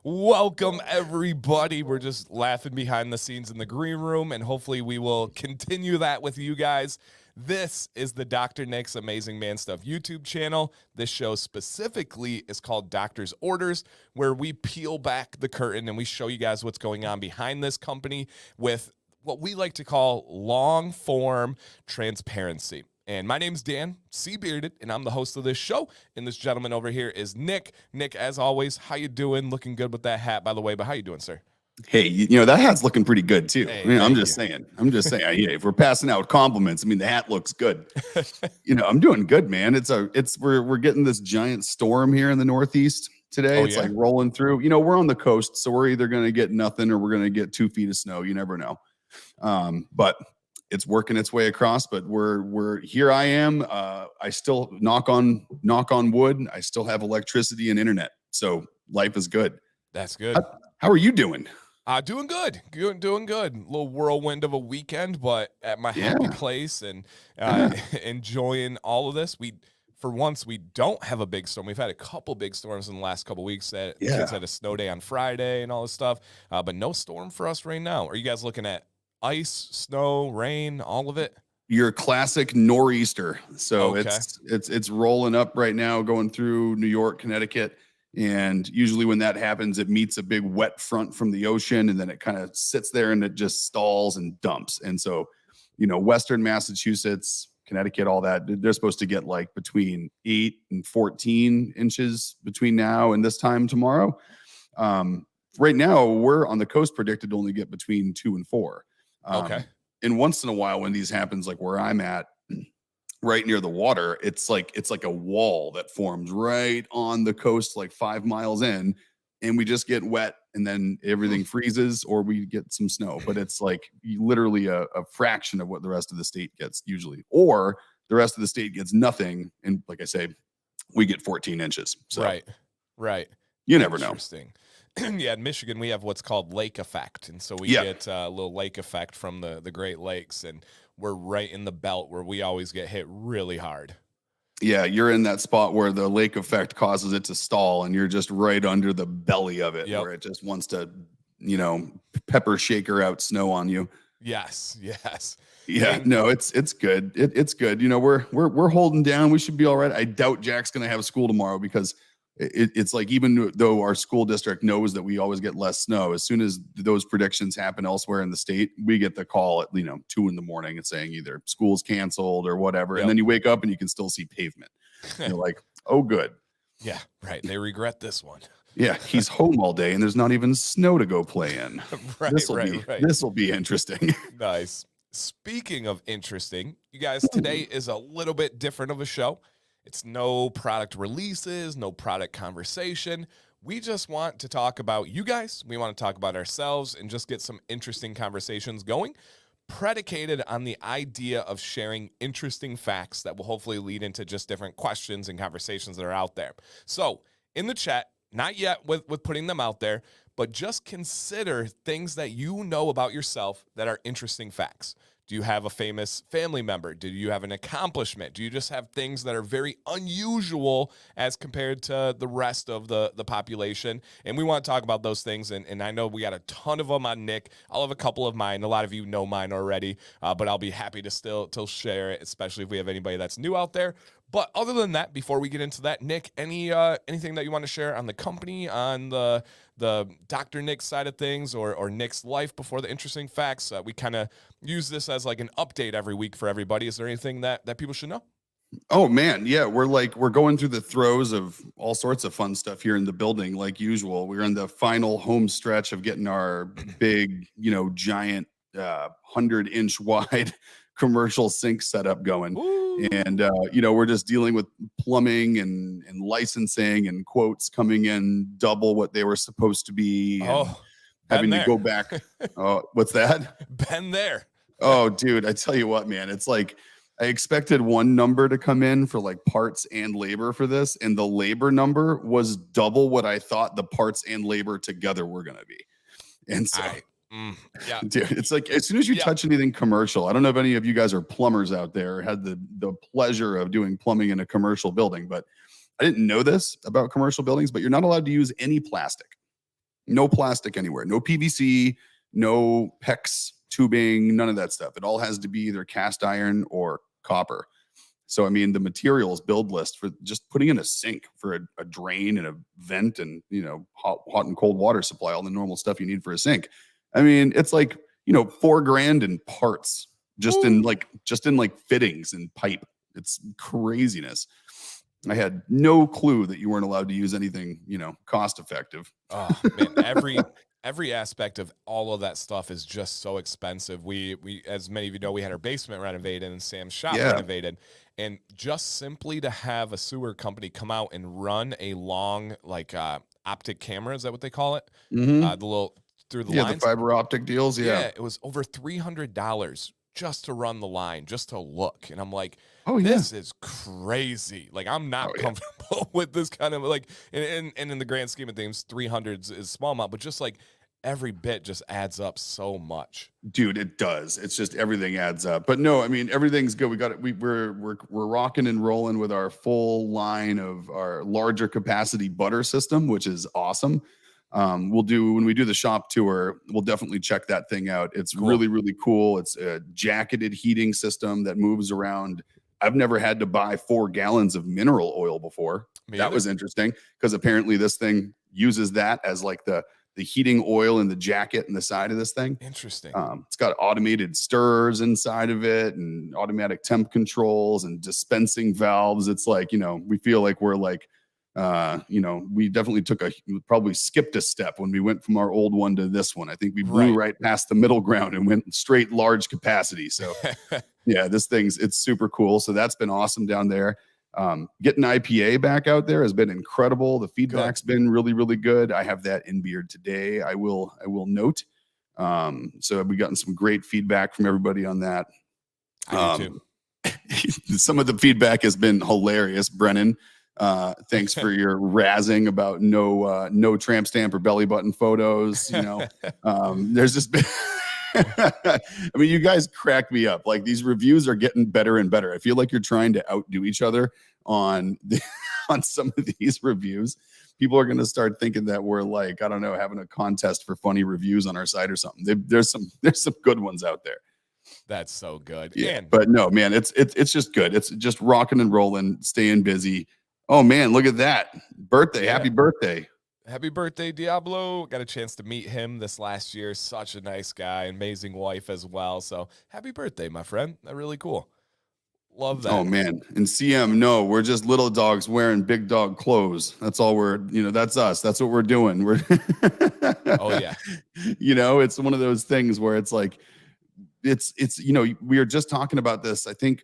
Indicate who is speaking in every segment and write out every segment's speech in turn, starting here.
Speaker 1: Welcome, everybody. We're just laughing behind the scenes in the green room, and hopefully we will continue that with you guys. This is the Dr. Nick's Amazing Man Stuff YouTube channel. This show specifically is called Doctor's Orders, where we peel back the curtain and we show you guys what's going on behind this company with what we like to call long form transparency. And my name's Dan, C-Bearded, and I'm the host of this show. And this gentleman over here is Nick. Nick, as always, how you doing? Looking good with that hat, by the way, but how you doing, sir?
Speaker 2: Hey, that hat's looking pretty good too.
Speaker 1: Hey,
Speaker 2: I mean, I'm
Speaker 1: thank
Speaker 2: just
Speaker 1: you.
Speaker 2: saying. Yeah, if we're passing out compliments, I mean, the hat looks good. I'm doing good, man. We're getting this giant storm here in the Northeast today.
Speaker 1: Oh,
Speaker 2: It's
Speaker 1: yeah?
Speaker 2: like rolling through. We're on the coast, so we're either going to get nothing or we're going to get 2 feet of snow. You never know. But it's working its way across. But we're here. I am. I still knock on wood. I still have electricity and internet, so life is good.
Speaker 1: That's good.
Speaker 2: How are you doing?
Speaker 1: Doing good. Doing good. A little whirlwind of a weekend, but at my happy
Speaker 2: Yeah.
Speaker 1: place and enjoying all of this. For once, we don't have a big storm. We've had a couple big storms in the last couple weeks. Kids had a snow day on Friday and all this stuff, but no storm for us right now. Are you guys looking at ice, snow, rain, all of it?
Speaker 2: Your classic nor'easter. So
Speaker 1: Okay.
Speaker 2: it's rolling up right now, going through New York, Connecticut. And usually when that happens, it meets a big wet front from the ocean, and then it kind of sits there and it just stalls and dumps. And so, Western Massachusetts, Connecticut, all that, they're supposed to get like between 8 and 14 inches between now and this time tomorrow. Right now, we're on the coast predicted to only get between 2 and 4.
Speaker 1: Okay.
Speaker 2: And once in a while, when these happens, like where I'm at, right near the water, it's like a wall that forms right on the coast, like 5 miles in, and we just get wet, and then everything freezes, or we get some snow. But it's like literally a fraction of what the rest of the state gets usually, or the rest of the state gets nothing, and like I say, we get 14 inches. So
Speaker 1: Right.
Speaker 2: You never know.
Speaker 1: Interesting. Yeah, in Michigan, we have what's called lake effect. And so we get a little lake effect from the Great Lakes. And we're right in the belt where we always get hit really hard.
Speaker 2: Yeah, you're in that spot where the lake effect causes it to stall, and you're just right under the belly of it, where it just wants to, pepper shaker out snow on you.
Speaker 1: Yes.
Speaker 2: Yeah, no, it's good. It's good. We're holding down. We should be all right. I doubt Jack's going to have school tomorrow because it's like, even though our school district knows that we always get less snow, as soon as those predictions happen elsewhere in the state, we get the call at 2 in the morning and saying either school's canceled or whatever. And then you wake up and you can still see pavement. You're like, oh, good.
Speaker 1: Yeah, right. They regret this one.
Speaker 2: Yeah, he's home all day and there's not even snow to go play in.
Speaker 1: Right.
Speaker 2: This will be interesting.
Speaker 1: Nice. Speaking of interesting, you guys, today is a little bit different of a show. It's no product releases, no product conversation. We just want to talk about you guys. We want to talk about ourselves and just get some interesting conversations going, predicated on the idea of sharing interesting facts that will hopefully lead into just different questions and conversations that are out there. So in the chat, not yet with putting them out there, but just consider things that you know about yourself that are interesting facts. Do you have a famous family member? Do you have an accomplishment? Do you just have things that are very unusual as compared to the rest of the population? And we want to talk about those things. And I know we got a ton of them on Nick. I'll have a couple of mine. A lot of you know mine already, but I'll be happy to still share it, especially if we have anybody that's new out there. But other than that, before we get into that, Nick, anything that you want to share on the company, on the Dr. Nick side of things, or Nick's life before the interesting facts? We kind of use this as like an update every week for everybody. Is there anything that people should know?
Speaker 2: Oh man, yeah, we're going through the throes of all sorts of fun stuff here in the building, like usual. We're in the final home stretch of getting our big, giant 100-inch wide commercial sink setup going.
Speaker 1: Ooh.
Speaker 2: And we're just dealing with plumbing and licensing and quotes coming in double what they were supposed to be, and having to go back. Oh, what's that?
Speaker 1: Been there.
Speaker 2: Oh, dude, I tell you what, man, it's like I expected one number to come in for like parts and labor for this, and the labor number was double what I thought the parts and labor together were going to be. And so,
Speaker 1: yeah,
Speaker 2: dude, it's like as soon as you touch anything commercial, I don't know if any of you guys are plumbers out there or had the pleasure of doing plumbing in a commercial building, but I didn't know this about commercial buildings, but you're not allowed to use any plastic. No plastic anywhere. No PVC, no PEX tubing, none of that stuff. It all has to be either cast iron or copper. So, I mean, the materials build list for just putting in a sink for a drain and a vent and, hot and cold water supply, all the normal stuff you need for a sink. I mean, it's like, $4,000 in parts just in fittings and pipe. It's craziness. I had no clue that you weren't allowed to use anything, cost effective.
Speaker 1: Oh man, every aspect of all of that stuff is just so expensive. We as many of you know, we had our basement renovated and Sam's shop renovated, and just simply to have a sewer company come out and run a long optic camera, is that what they call it? The little through the lines,
Speaker 2: the fiber optic deals. Yeah,
Speaker 1: it was over $300 just to run the line, just to look, and I'm like,
Speaker 2: oh,
Speaker 1: this is crazy. Like, I'm not comfortable with this kind of and in the grand scheme of things, 300 is a small amount, but just like every bit just adds up so much.
Speaker 2: Dude, it does. It's just everything adds up. But no, I mean, everything's good. We got it. We're rocking and rolling with our full line of our larger capacity butter system, which is awesome. When we do the shop tour, we'll definitely check that thing out. It's really, really cool. It's a jacketed heating system that moves around. I've never had to buy 4 gallons of mineral oil before. That was interesting because apparently this thing uses that as like the heating oil in the jacket and the side of this thing.
Speaker 1: Interesting.
Speaker 2: It's got automated stirrers inside of it and automatic temp controls and dispensing valves. It's like, we feel like we're like, we definitely probably skipped a step when we went from our old one to this one. I think we blew right past the middle ground and went straight large capacity. So yeah, it's super cool. So that's been awesome down there. Getting IPA back out there has been incredible. The feedback's been really, really good. I have that in beard today. I will note. So we've gotten some great feedback from everybody on that.
Speaker 1: I do
Speaker 2: too. Some of the feedback has been hilarious, Brennan. Thanks for your razzing about no tramp stamp or belly button photos. There's just been I mean, you guys crack me up. Like, these reviews are getting better and better. I feel like you're trying to outdo each other on some of these reviews. People are going to start thinking that we're like, I don't know, having a contest for funny reviews on our site or something. There's some good ones out there.
Speaker 1: That's so good.
Speaker 2: Yeah, but no, man, it's just good. It's just rocking and rolling, staying busy. Oh man, look at that. Birthday. Yeah. Happy birthday.
Speaker 1: Happy birthday, Diablo. Got a chance to meet him this last year. Such a nice guy, amazing wife as well. So happy birthday, my friend. That's really cool. Love that.
Speaker 2: Oh man. And CM, no, we're just little dogs wearing big dog clothes. That's all that's us. That's what we're doing.
Speaker 1: Oh yeah.
Speaker 2: It's one of those things where it's like, it's we were just talking about this. I think,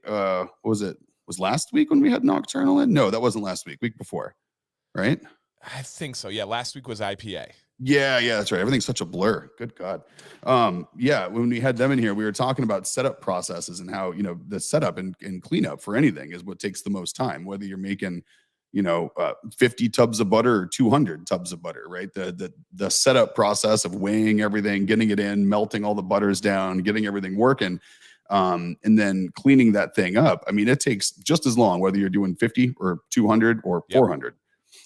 Speaker 2: was last week when we had Nocturnal in? No, that wasn't last week. Week before, right?
Speaker 1: I think so. Yeah, last week was IPA.
Speaker 2: Yeah, that's right. Everything's such a blur. Good God. When we had them in here, we were talking about setup processes and how, the setup and cleanup for anything is what takes the most time, whether you're making, 50 tubs of butter or 200 tubs of butter, right? The setup process of weighing everything, getting it in, melting all the butters down, getting everything working, and then cleaning that thing up. I mean, it takes just as long, whether you're doing 50 or 200 or 400.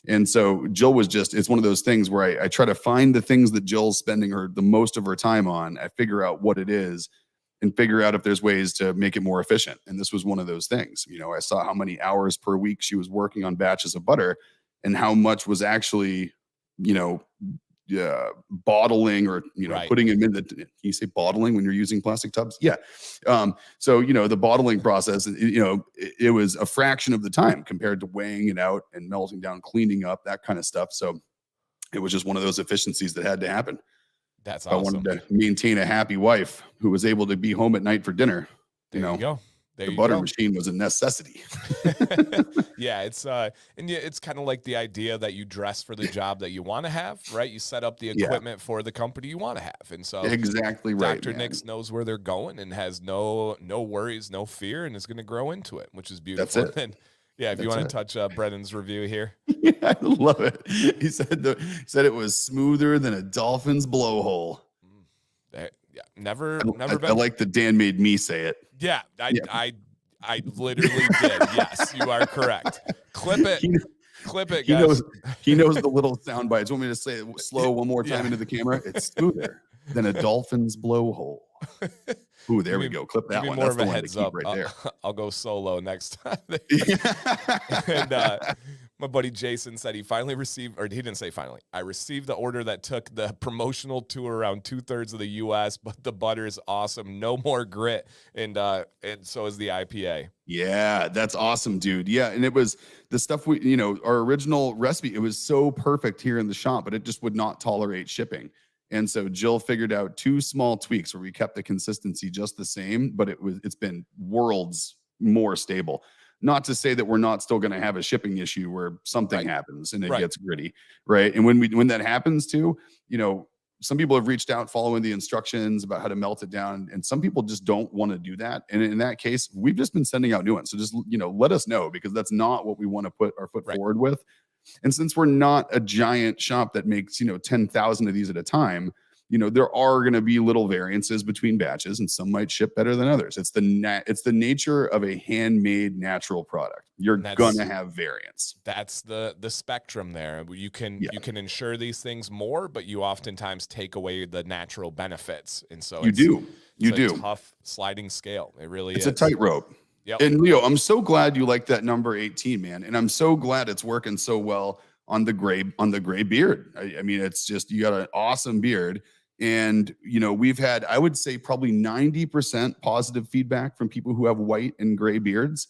Speaker 2: And so Jill it's one of those things where I try to find the things that Jill's spending the most of her time on. I figure out what it is and figure out if there's ways to make it more efficient. And this was one of those things. I saw how many hours per week she was working on batches of butter and how much was actually, bottling or, putting them in can you say bottling when you're using plastic tubs? Yeah. So, the bottling process, it was a fraction of the time compared to weighing it out and melting down, cleaning up, that kind of stuff. So it was just one of those efficiencies that had to happen.
Speaker 1: That's awesome.
Speaker 2: I wanted to maintain a happy wife who was able to be home at night for dinner.
Speaker 1: There you go.
Speaker 2: The butter machine was a necessity.
Speaker 1: Yeah, it's kind of like the idea that you dress for the job that you want to have, right? You set up the equipment for the company you want to have, and so
Speaker 2: exactly right.
Speaker 1: Dr. Nix knows where they're going and has no worries, no fear, and is going to grow into it, which is beautiful.
Speaker 2: That's it.
Speaker 1: And if you want to touch Brennan's review here,
Speaker 2: yeah, I love it. He said it was smoother than a dolphin's blowhole.
Speaker 1: Never been.
Speaker 2: I like that Dan made me say it.
Speaker 1: Yeah, I literally did. Yes, you are correct. Clip it. Clip it,
Speaker 2: He
Speaker 1: guys.
Speaker 2: knows he knows the little sound bites. Want me to say it slow one more time
Speaker 1: Yeah.
Speaker 2: into the camera? It's smoother than a dolphin's blowhole. Ooh, there
Speaker 1: Give
Speaker 2: we
Speaker 1: me
Speaker 2: go. Clip
Speaker 1: give
Speaker 2: that
Speaker 1: me
Speaker 2: one.
Speaker 1: more
Speaker 2: That's
Speaker 1: of
Speaker 2: the
Speaker 1: a
Speaker 2: one to
Speaker 1: heads
Speaker 2: keep
Speaker 1: up.
Speaker 2: right there.
Speaker 1: I'll go solo next time. And my buddy Jason said he finally received, or he didn't say finally. I received the order that took the promotional tour around 2/3 of the U.S., but the butter is awesome. No more grit, and so is the IPA.
Speaker 2: Yeah, that's awesome, dude. Yeah, and it was the stuff our original recipe, it was so perfect here in the shop, but it just would not tolerate shipping. And so Jill figured out two small tweaks where we kept the consistency just the same, but it's been worlds more stable. Not to say that we're not still going to have a shipping issue where something
Speaker 1: Right.
Speaker 2: happens and it
Speaker 1: Right.
Speaker 2: gets gritty, right? And when that happens too, some people have reached out following the instructions about how to melt it down, and some people just don't want to do that. And in that case, we've just been sending out new ones. So just let us know, because that's not what we want to put our foot
Speaker 1: Right.
Speaker 2: forward with. And since we're not a giant shop that makes 10,000 of these at a time, there are going to be little variances between batches, and some might ship better than others. It's the nature of a handmade natural product. You're gonna have variance.
Speaker 1: That's the spectrum there. You can
Speaker 2: Yeah.
Speaker 1: you can ensure these things more, but you oftentimes take away the natural benefits, and so
Speaker 2: You
Speaker 1: it's
Speaker 2: do. You
Speaker 1: a
Speaker 2: do.
Speaker 1: tough sliding scale. It really
Speaker 2: It's
Speaker 1: is
Speaker 2: a tightrope.
Speaker 1: Yep.
Speaker 2: And Leo, I'm so glad you like that number 18, man. And I'm so glad it's working so well on the gray beard. I mean, it's just, you got an awesome beard. And we've had, I would say, probably 90% positive feedback from people who have white and gray beards.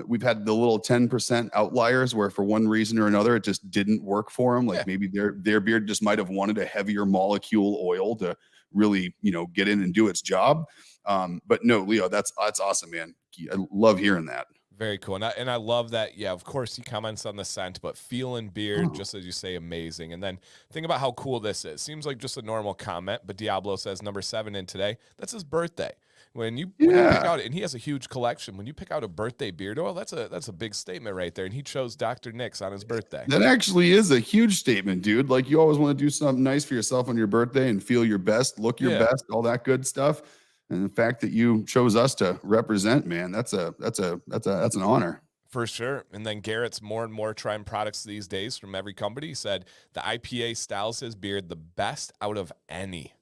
Speaker 2: We've had the little 10% outliers where for one reason or another it just didn't work for them. Like maybe their beard just might have wanted a heavier molecule oil to really get in and do its job. But no, Leo, that's awesome, man. I love hearing that.
Speaker 1: Very cool. And I love that. Yeah, of course he comments on the scent, but feel and beard,
Speaker 2: Oh.
Speaker 1: just as you say, amazing. And then think about how cool this is. Seems like just a normal comment, but Diablo says number 7 in today. That's his birthday. When you pick out, and he has a huge collection. When you pick out a birthday beard oil, that's a big statement right there. And he chose Dr. Nick's on his birthday.
Speaker 2: That actually is a huge statement, dude. Like, you always want to do something nice for yourself on your birthday and feel your best, look your best, all that good stuff. And the fact that you chose us to represent, man, that's an honor.
Speaker 1: For sure. And then Garrett's more and more trying products these days from every company. He said the IPA styles his beard the best out of any.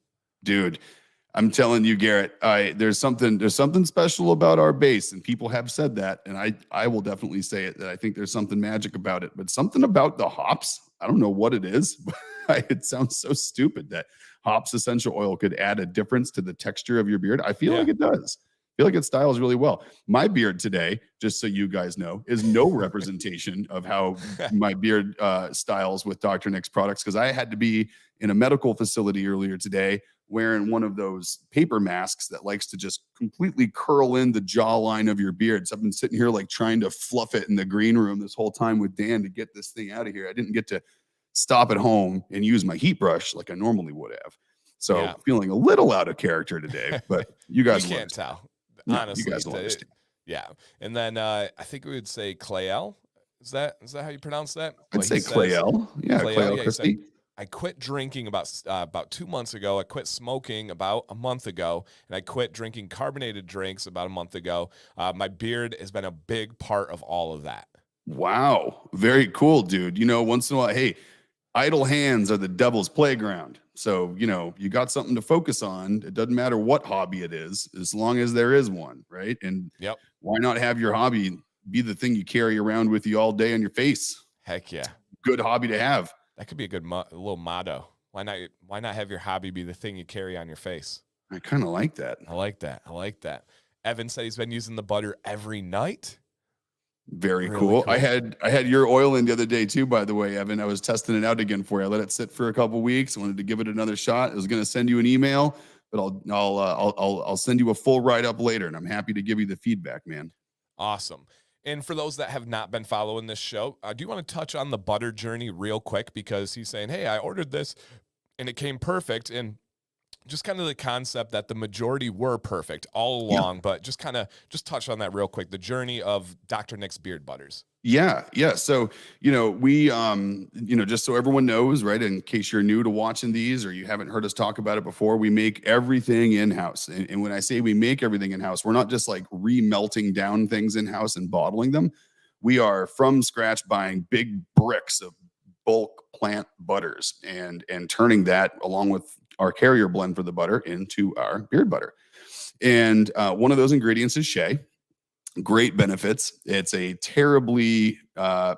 Speaker 2: Dude, I'm telling you, Garrett, there's something special about our base, and people have said that, and I will definitely say it, that I think there's something magic about it, but something about the hops, I don't know what it is, but it sounds so stupid that hops essential oil could add a difference to the texture of your beard. I feel like it does. I feel like it styles really well. My beard today, just so you guys know, is no representation of how my beard styles with Dr. Nick's products, because I had to be in a medical facility earlier today wearing one of those paper masks that likes to just completely curl in the jawline of your beard. So I've been sitting here like trying to fluff it in the green room this whole time with Dan to get this thing out of here. I didn't get to stop at home and use my heat brush like I normally would have. So feeling a little out of character today, but you guys
Speaker 1: can't tell.
Speaker 2: No,
Speaker 1: honestly,
Speaker 2: you guys will understand.
Speaker 1: Yeah. And then I think we would say Clayel. Is that how you pronounce that?
Speaker 2: I'd say Clayel. Yeah, Clayel Christie.
Speaker 1: I quit drinking about 2 months ago. I quit smoking about a month ago, and I quit drinking carbonated drinks about a month ago. My beard has been a big part of all of that.
Speaker 2: Wow. Very cool, dude. Once in a while, hey, idle hands are the devil's playground. So, you got something to focus on. It doesn't matter what hobby it is, as long as there is one, right? And why not have your hobby be the thing you carry around with you all day on your face?
Speaker 1: Heck yeah.
Speaker 2: Good hobby to have.
Speaker 1: That could be a good little motto. Why not have your hobby be the thing you carry on your face?
Speaker 2: I kind of like that.
Speaker 1: I like that. Evan said he's been using the butter every night.
Speaker 2: Very really cool. I had your oil in the other day too, by the way, Evan. I was testing it out again for you. I let it sit for a couple weeks. I wanted to give it another shot. I was going to send you an email, but I'll send you a full write up later, and I'm happy to give you the feedback, man.
Speaker 1: Awesome. And for those that have not been following this show, do you want to touch on the butter journey real quick? Because he's saying, hey, I ordered this and it came perfect. And just kind of the concept that the majority were perfect all along, but just touch on that real quick. The journey of Dr. Nick's beard butters. Yeah.
Speaker 2: So, we, just so everyone knows, right, in case you're new to watching these or you haven't heard us talk about it before, we make everything in-house. And when I say we make everything in-house, we're not just like remelting down things in-house and bottling them. we are from scratch buying big bricks of bulk plant butters and turning that along with our carrier blend for the butter into our beard butter. And one of those ingredients is shea. Great benefits. It's a terribly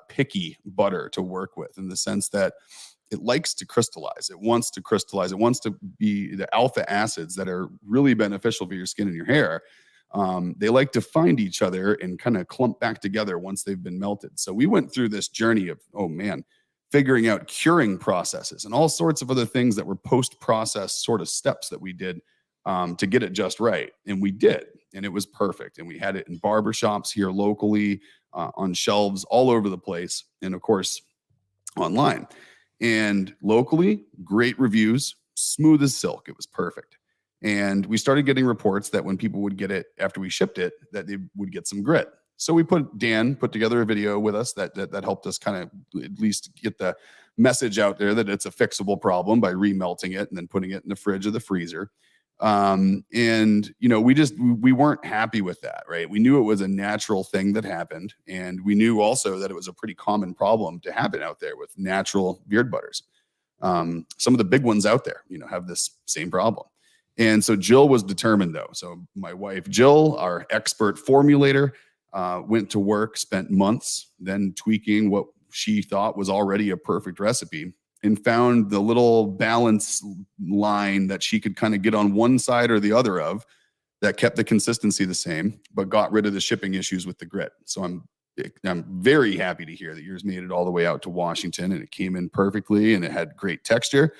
Speaker 2: picky butter to work with in the sense that it likes to crystallize. It wants to crystallize. It wants to be the alpha acids that are really beneficial for your skin and your hair. They like to find each other and kind of clump back together once they've been melted. So we went through this journey of, figuring out curing processes and all sorts of other things that were post-process sort of steps that we did to get it just right. And we did. And it was perfect. And we had it in barbershops here locally, on shelves all over the place. And of course, online. And locally, great reviews, smooth as silk. It was perfect. And we started getting reports that when people would get it after we shipped it, that they would get some grit. So Dan put together a video with us that helped us kind of at least get the message out there that it's a fixable problem by remelting it and then putting it in the fridge or the freezer. We weren't happy with that, right? We knew it was a natural thing that happened. And we knew also that it was a pretty common problem to happen out there with natural beard butters. Some of the big ones out there, have this same problem. And so Jill was determined though. So my wife, Jill, our expert formulator, went to work, spent months then tweaking what she thought was already a perfect recipe, and found the little balance line that she could kind of get on one side or the other of that kept the consistency the same, but got rid of the shipping issues with the grit. So I'm very happy to hear that yours made it all the way out to Washington and it came in perfectly and it had great texture.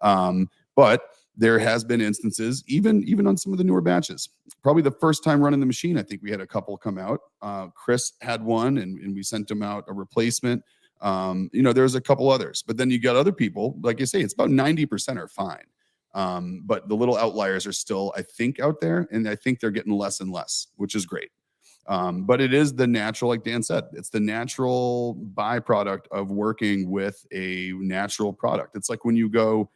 Speaker 2: But there has been instances, even on some of the newer batches. Probably the first time running the machine, I think we had a couple come out. Chris had one and we sent him out a replacement. There's a couple others, but then you got other people, like you say, it's about 90% are fine. But the little outliers are still, I think, out there, and I think they're getting less and less, which is great. But it is the natural, like Dan said, it's the natural byproduct of working with a natural product. It's like when you go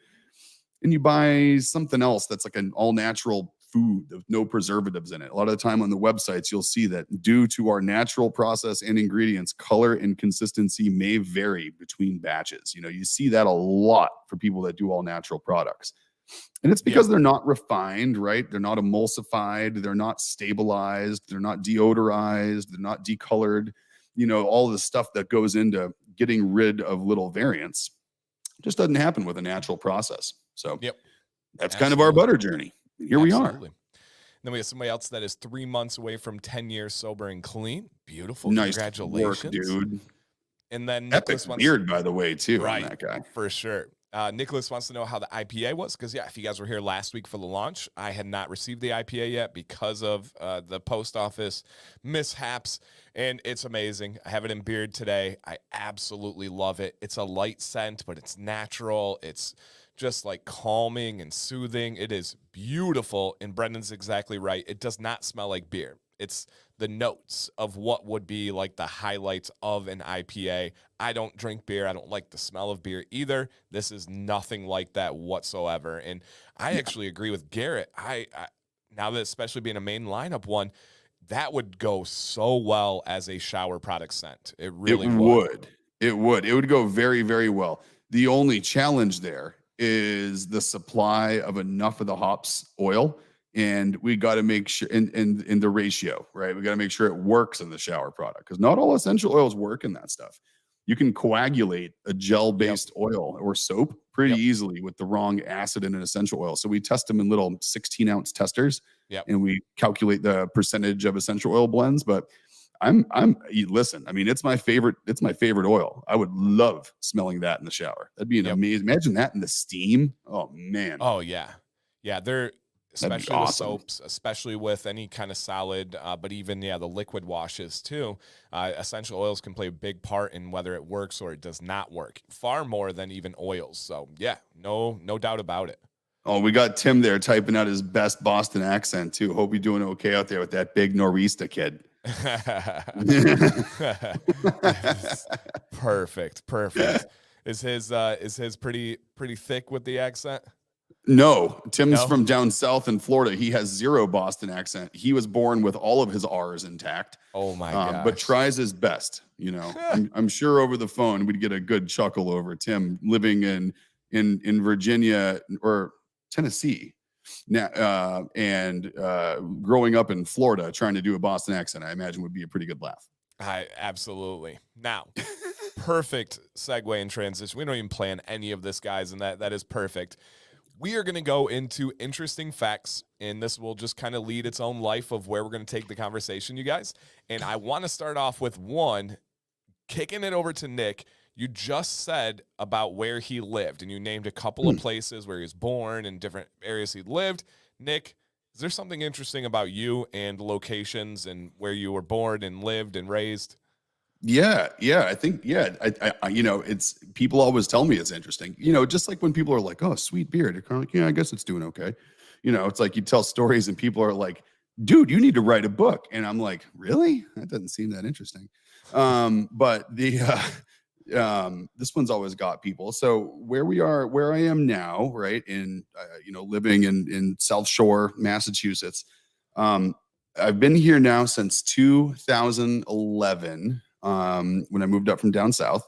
Speaker 2: and you buy something else that's like an all natural food with no preservatives in it. A lot of the time on the websites, you'll see that due to our natural process and ingredients, color and consistency may vary between batches. You see that a lot for people that do all natural products. And it's because they're not refined, right? They're not emulsified. They're not stabilized. They're not deodorized. They're not decolored. All the stuff that goes into getting rid of little variants just doesn't happen with a natural process. So that's kind of our butter journey. Here we are.
Speaker 1: Then we have somebody else that is 3 months away from 10 years sober and clean. Beautiful.
Speaker 2: Nice
Speaker 1: Congratulations,
Speaker 2: work, dude.
Speaker 1: And then
Speaker 2: Nicholas beard, by the way, too.
Speaker 1: Right,
Speaker 2: on that guy.
Speaker 1: For sure. Nicholas wants to know how the IPA was, because if you guys were here last week for the launch, I had not received the IPA yet because of the post office mishaps, and it's amazing. I have it in beard today. I absolutely love it. It's a light scent, but it's natural. It's just like calming and soothing. It is beautiful, and Brendan's exactly right. It does not smell like beer. It's the notes of what would be like the highlights of an IPA. I don't drink beer. I don't like the smell of beer either. This is nothing like that whatsoever. And I actually agree with Garrett. I now that especially being a main lineup one, that would go so well as a shower product scent. It really would.
Speaker 2: It would go very, very well. The only challenge there is the supply of enough of the hops oil. And we got to make sure in the ratio, right? We got to make sure it works in the shower product, because not all essential oils work in that stuff. You can coagulate a gel-based oil or soap pretty easily with the wrong acid in an essential oil. So we test them in little 16-ounce testers, and we calculate the percentage of essential oil blends. But listen, I mean, it's my favorite oil. I would love smelling that in the shower. That'd be an amazing. Imagine that in the steam. Oh man.
Speaker 1: Oh yeah. They're especially
Speaker 2: awesome.
Speaker 1: with soaps, especially with any kind of solid, but even the liquid washes too. Essential oils can play a big part in whether it works or it does not work, far more than even oils. So no doubt about it.
Speaker 2: Oh, we got Tim there typing out his best Boston accent too. Hope you're doing okay out there with that big Nor'easter kid.
Speaker 1: Perfect. Is his pretty thick with the accent?
Speaker 2: No, Tim's
Speaker 1: No?
Speaker 2: from down south in Florida. He has zero Boston accent. He was born with all of his R's intact,
Speaker 1: Oh my
Speaker 2: but
Speaker 1: gosh.
Speaker 2: tries his best. I'm sure over the phone we'd get a good chuckle over Tim living in Virginia or Tennessee now, and growing up in Florida, trying to do a Boston accent. I imagine would be a pretty good laugh.
Speaker 1: Absolutely. Now, perfect segue and transition. We don't even plan any of this, guys, and that is perfect. We are going to go into interesting facts, and this will just kind of lead its own life of where we're going to take the conversation, you guys. And I want to start off with one, kicking it over to Nick. You just said about where he lived, and you named a couple of places where he was born and different areas he lived. Nick, is there something interesting about you and locations and where you were born and lived and raised?
Speaker 2: Yeah, I think, I it's people always tell me it's interesting. Just like when people are like, "Oh, sweet beard," you're kind of like, "Yeah, I guess it's doing okay." It's like you tell stories and people are like, "Dude, you need to write a book," and I'm like, "Really? That doesn't seem that interesting." But this one's always got people. So where I am now, right in living in South Shore, Massachusetts. I've been here now since 2011. When I moved up from down south,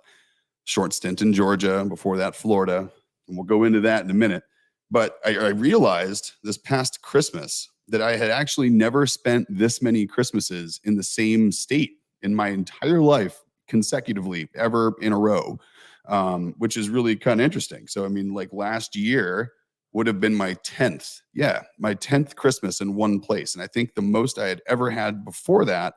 Speaker 2: short stint in Georgia, before that Florida, and we'll go into that in a minute. But I realized this past Christmas that I had actually never spent this many Christmases in the same state in my entire life consecutively, ever in a row, which is really kind of interesting. So, I mean, like last year would have been my 10th. Yeah, my 10th Christmas in one place. And I think the most I had ever had before that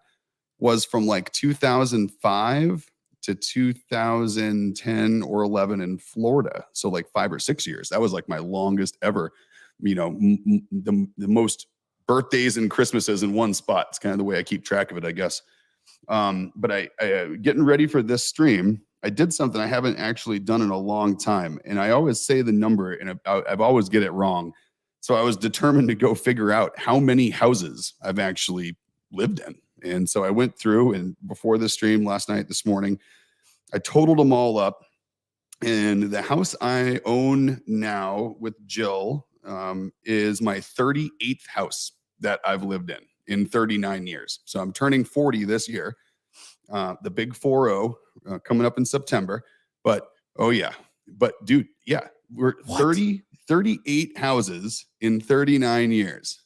Speaker 2: was from like 2005 to 2010 or 11 in Florida. So like 5 or 6 years. That was like my longest ever, the most birthdays and Christmases in one spot. It's kind of the way I keep track of it, I guess. But I getting ready for this stream, I did something I haven't actually done in a long time. And I always say the number and I've always get it wrong. So I was determined to go figure out how many houses I've actually lived in. And so I went through, and before the stream last night, this morning, I totaled them all up. And the house I own now with Jill is my 38th house that I've lived in 39 years. So I'm turning 40 this year, the big 40 coming up in September. But oh yeah, but dude, yeah, we're
Speaker 1: What?
Speaker 2: 38 houses in 39 years.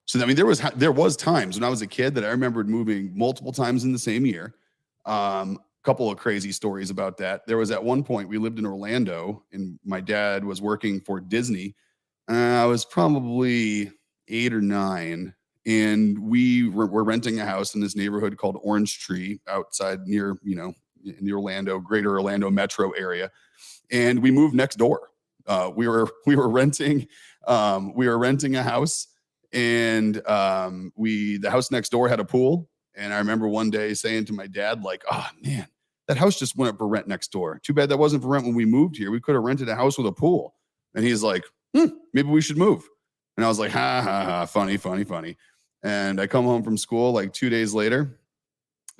Speaker 2: So I mean, there was times when I was a kid that I remembered moving multiple times in the same year. Couple of crazy stories about that. There was at one point we lived in Orlando, and my dad was working for Disney. I was probably 8 or 9, and we were renting a house in this neighborhood called Orange Tree outside near in the greater Orlando metro area, and we moved next door. We were renting a house. And the house next door had a pool. And I remember one day saying to my dad, like, "Oh man, that house just went up for rent next door. Too bad that wasn't for rent when we moved here. We could have rented a house with a pool." And he's like, "Maybe we should move." And I was like, "Ha ha ha, funny, funny, funny." And I come home from school like 2 days later,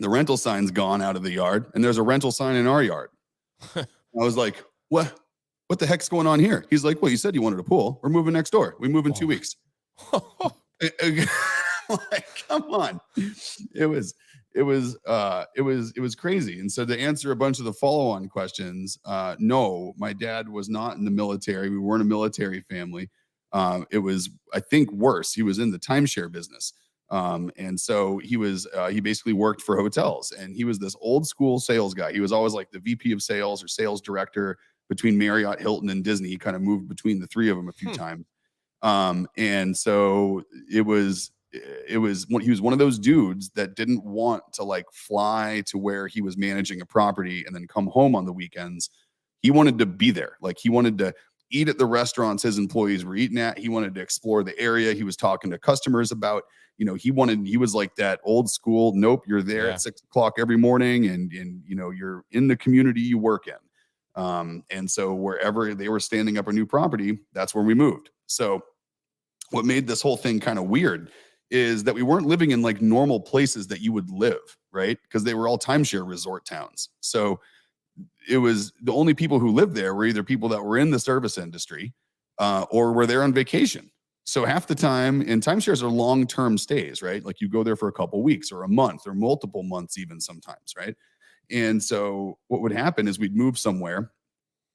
Speaker 2: the rental sign's gone out of the yard, and there's a rental sign in our yard. I was like, What the heck's going on here?" He's like, "Well, you said you wanted a pool. We're moving next door. We move in 2 weeks." Like, come on. It was crazy. And so to answer a bunch of the follow-on questions, no, my dad was not in the military. We weren't a military family. It was, I think, worse. He was in the timeshare business. And so he basically worked for hotels, and he was this old school sales guy. He was always like the VP of sales or sales director between Marriott, Hilton, and Disney. He kind of moved between the three of them a few times. And so he was one of those dudes that didn't want to like fly to where he was managing a property and then come home on the weekends. He wanted to be there. Like, he wanted to eat at the restaurants his employees were eating at. He wanted to explore the area. He was talking to customers about, he was like that old school, nope, you're there at 6 o'clock every morning and you're in the community you work in. And so wherever they were standing up a new property, that's where we moved. So what made this whole thing kind of weird is that we weren't living in like normal places that you would live, right? Because they were all timeshare resort towns. So it was the only people who lived there were either people that were in the service industry or were there on vacation. So half the time, and timeshares are long-term stays, right? Like you go there for a couple weeks or a month or multiple months even sometimes, right? And so what would happen is we'd move somewhere.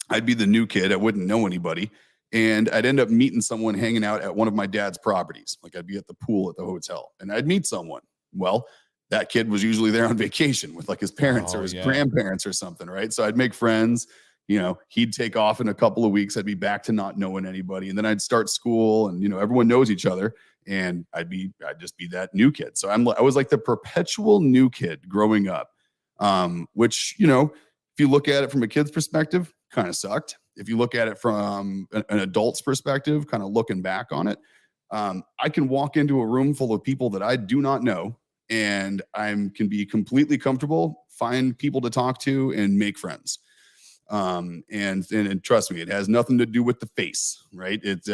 Speaker 2: I'd be the new kid. I wouldn't know anybody. And I'd end up meeting someone hanging out at one of my dad's properties. Like I'd be at the pool at the hotel and I'd meet someone. Well, that kid was usually there on vacation with like his parents or his grandparents or something, right? So I'd make friends. He'd take off in a couple of weeks. I'd be back to not knowing anybody. And then I'd start school and, everyone knows each other. And I'd just be that new kid. So I was like the perpetual new kid growing up, which, if you look at it from a kid's perspective, kind of sucked. If you look at it from an adult's perspective, kind of looking back on it, I can walk into a room full of people that I do not know and I can be completely comfortable, find people to talk to and make friends. And trust me, it has nothing to do with the face, right? It's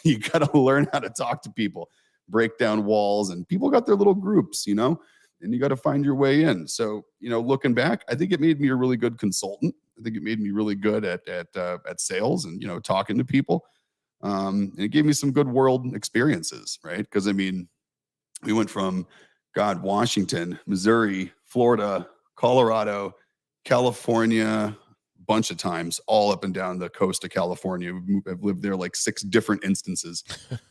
Speaker 2: you got to learn how to talk to people, break down walls, and people got their little groups, and you got to find your way in. So, looking back, I think it made me a really good consultant. I think it made me really good at sales and, talking to people. And it gave me some good world experiences, right? Because we went from Washington, Missouri, Florida, Colorado, California, bunch of times, all up and down the coast of California. I've lived there like 6 different instances.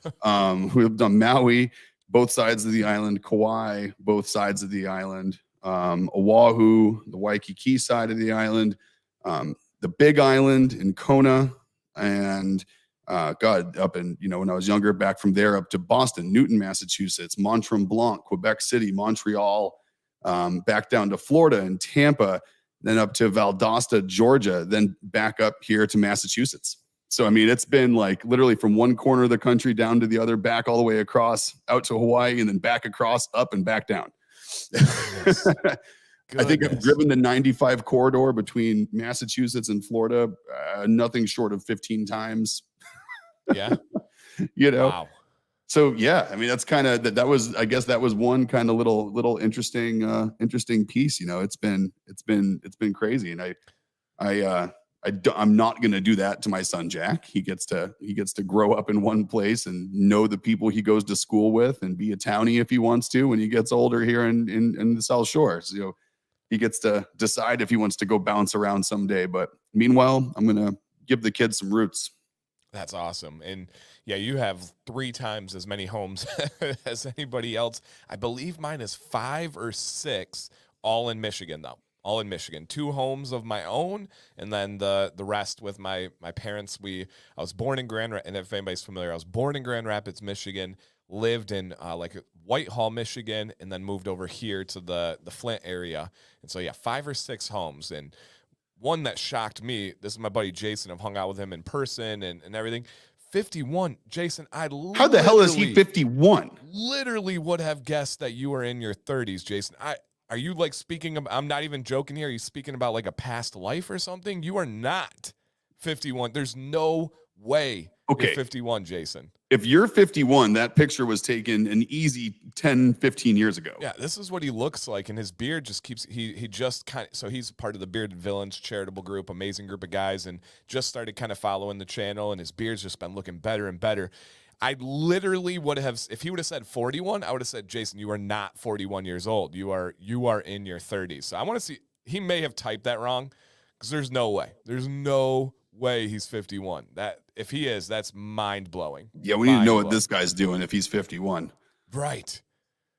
Speaker 2: We lived on Maui, both sides of the island, Kauai, both sides of the island, Oahu, the Waikiki side of the island, the Big Island in Kona, and up in, when I was younger, back from there up to Boston, Newton, Massachusetts, Mont Tremblant, Quebec City, Montreal, back down to Florida and Tampa, then up to Valdosta, Georgia, then back up here to Massachusetts. So, it's been like literally from one corner of the country down to the other, back all the way across out to Hawaii and then back across, up and back down. I think I've driven the 95 corridor between Massachusetts and Florida, nothing short of 15 times.
Speaker 1: Yeah.
Speaker 2: Wow. So yeah, that's kind of that was, I guess that was one kind of little interesting piece. It's been crazy. And I'm not going to do that to my son, Jack. He gets to grow up in one place and know the people he goes to school with and be a townie if he wants to, when he gets older here in the South Shore. So he gets to decide if he wants to go bounce around someday. But meanwhile, I'm going to give the kids some roots.
Speaker 1: That's awesome. And yeah, you have 3 times as many homes as anybody else. I believe mine is 5 or 6, all in Michigan, though. All in Michigan. 2 homes of my own, and then the rest with my parents. I was born in Grand Rapids, and if anybody's familiar, I was born in Grand Rapids, Michigan, lived in Whitehall, Michigan, and then moved over here to the Flint area. And so yeah, 5 or 6 homes. And one that shocked me, this is my buddy Jason. I've hung out with him in person and everything. 51. Jason, how
Speaker 2: the hell is he 51?
Speaker 1: Literally would have guessed that you were in your 30s, Jason. Are you like speaking of, I'm not even joking here, are you speaking about like a past life or something? You are not 51. There's no way you're 51, Jason.
Speaker 2: If you're 51, that picture was taken an easy 10, 15 years ago.
Speaker 1: Yeah, this is what he looks like, and his beard just keeps, he just kind of, so he's part of the Bearded Villains charitable group, amazing group of guys, and just started kind of following the channel, and his beard's just been looking better and better. I literally would have, if he would have said 41, I would have said, Jason, you are not 41 years old. You are in your 30s. So I want to see, he may have typed that wrong, because there's no way. There's no way he's 51. That if he is, that's mind-blowing.
Speaker 2: Yeah, we need to know what this guy's doing if he's 51.
Speaker 1: Right.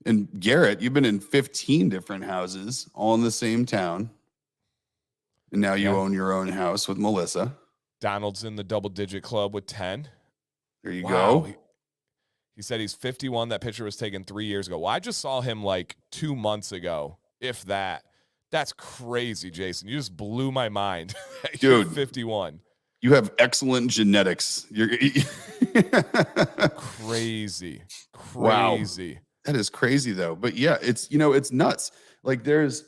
Speaker 2: And Garrett, you've been in 15 different houses, all in the same town. And now you own your own house with Melissa.
Speaker 1: Donald's in the double-digit club with 10.
Speaker 2: There you go.
Speaker 1: He said he's 51. That picture was taken 3 years ago. Well, I just saw him like 2 months ago, if that. That's crazy, Jason. You just blew my mind. You're 51.
Speaker 2: You have excellent genetics. You're
Speaker 1: crazy.
Speaker 2: Wow. That is crazy though. But yeah, it's it's nuts. Like there's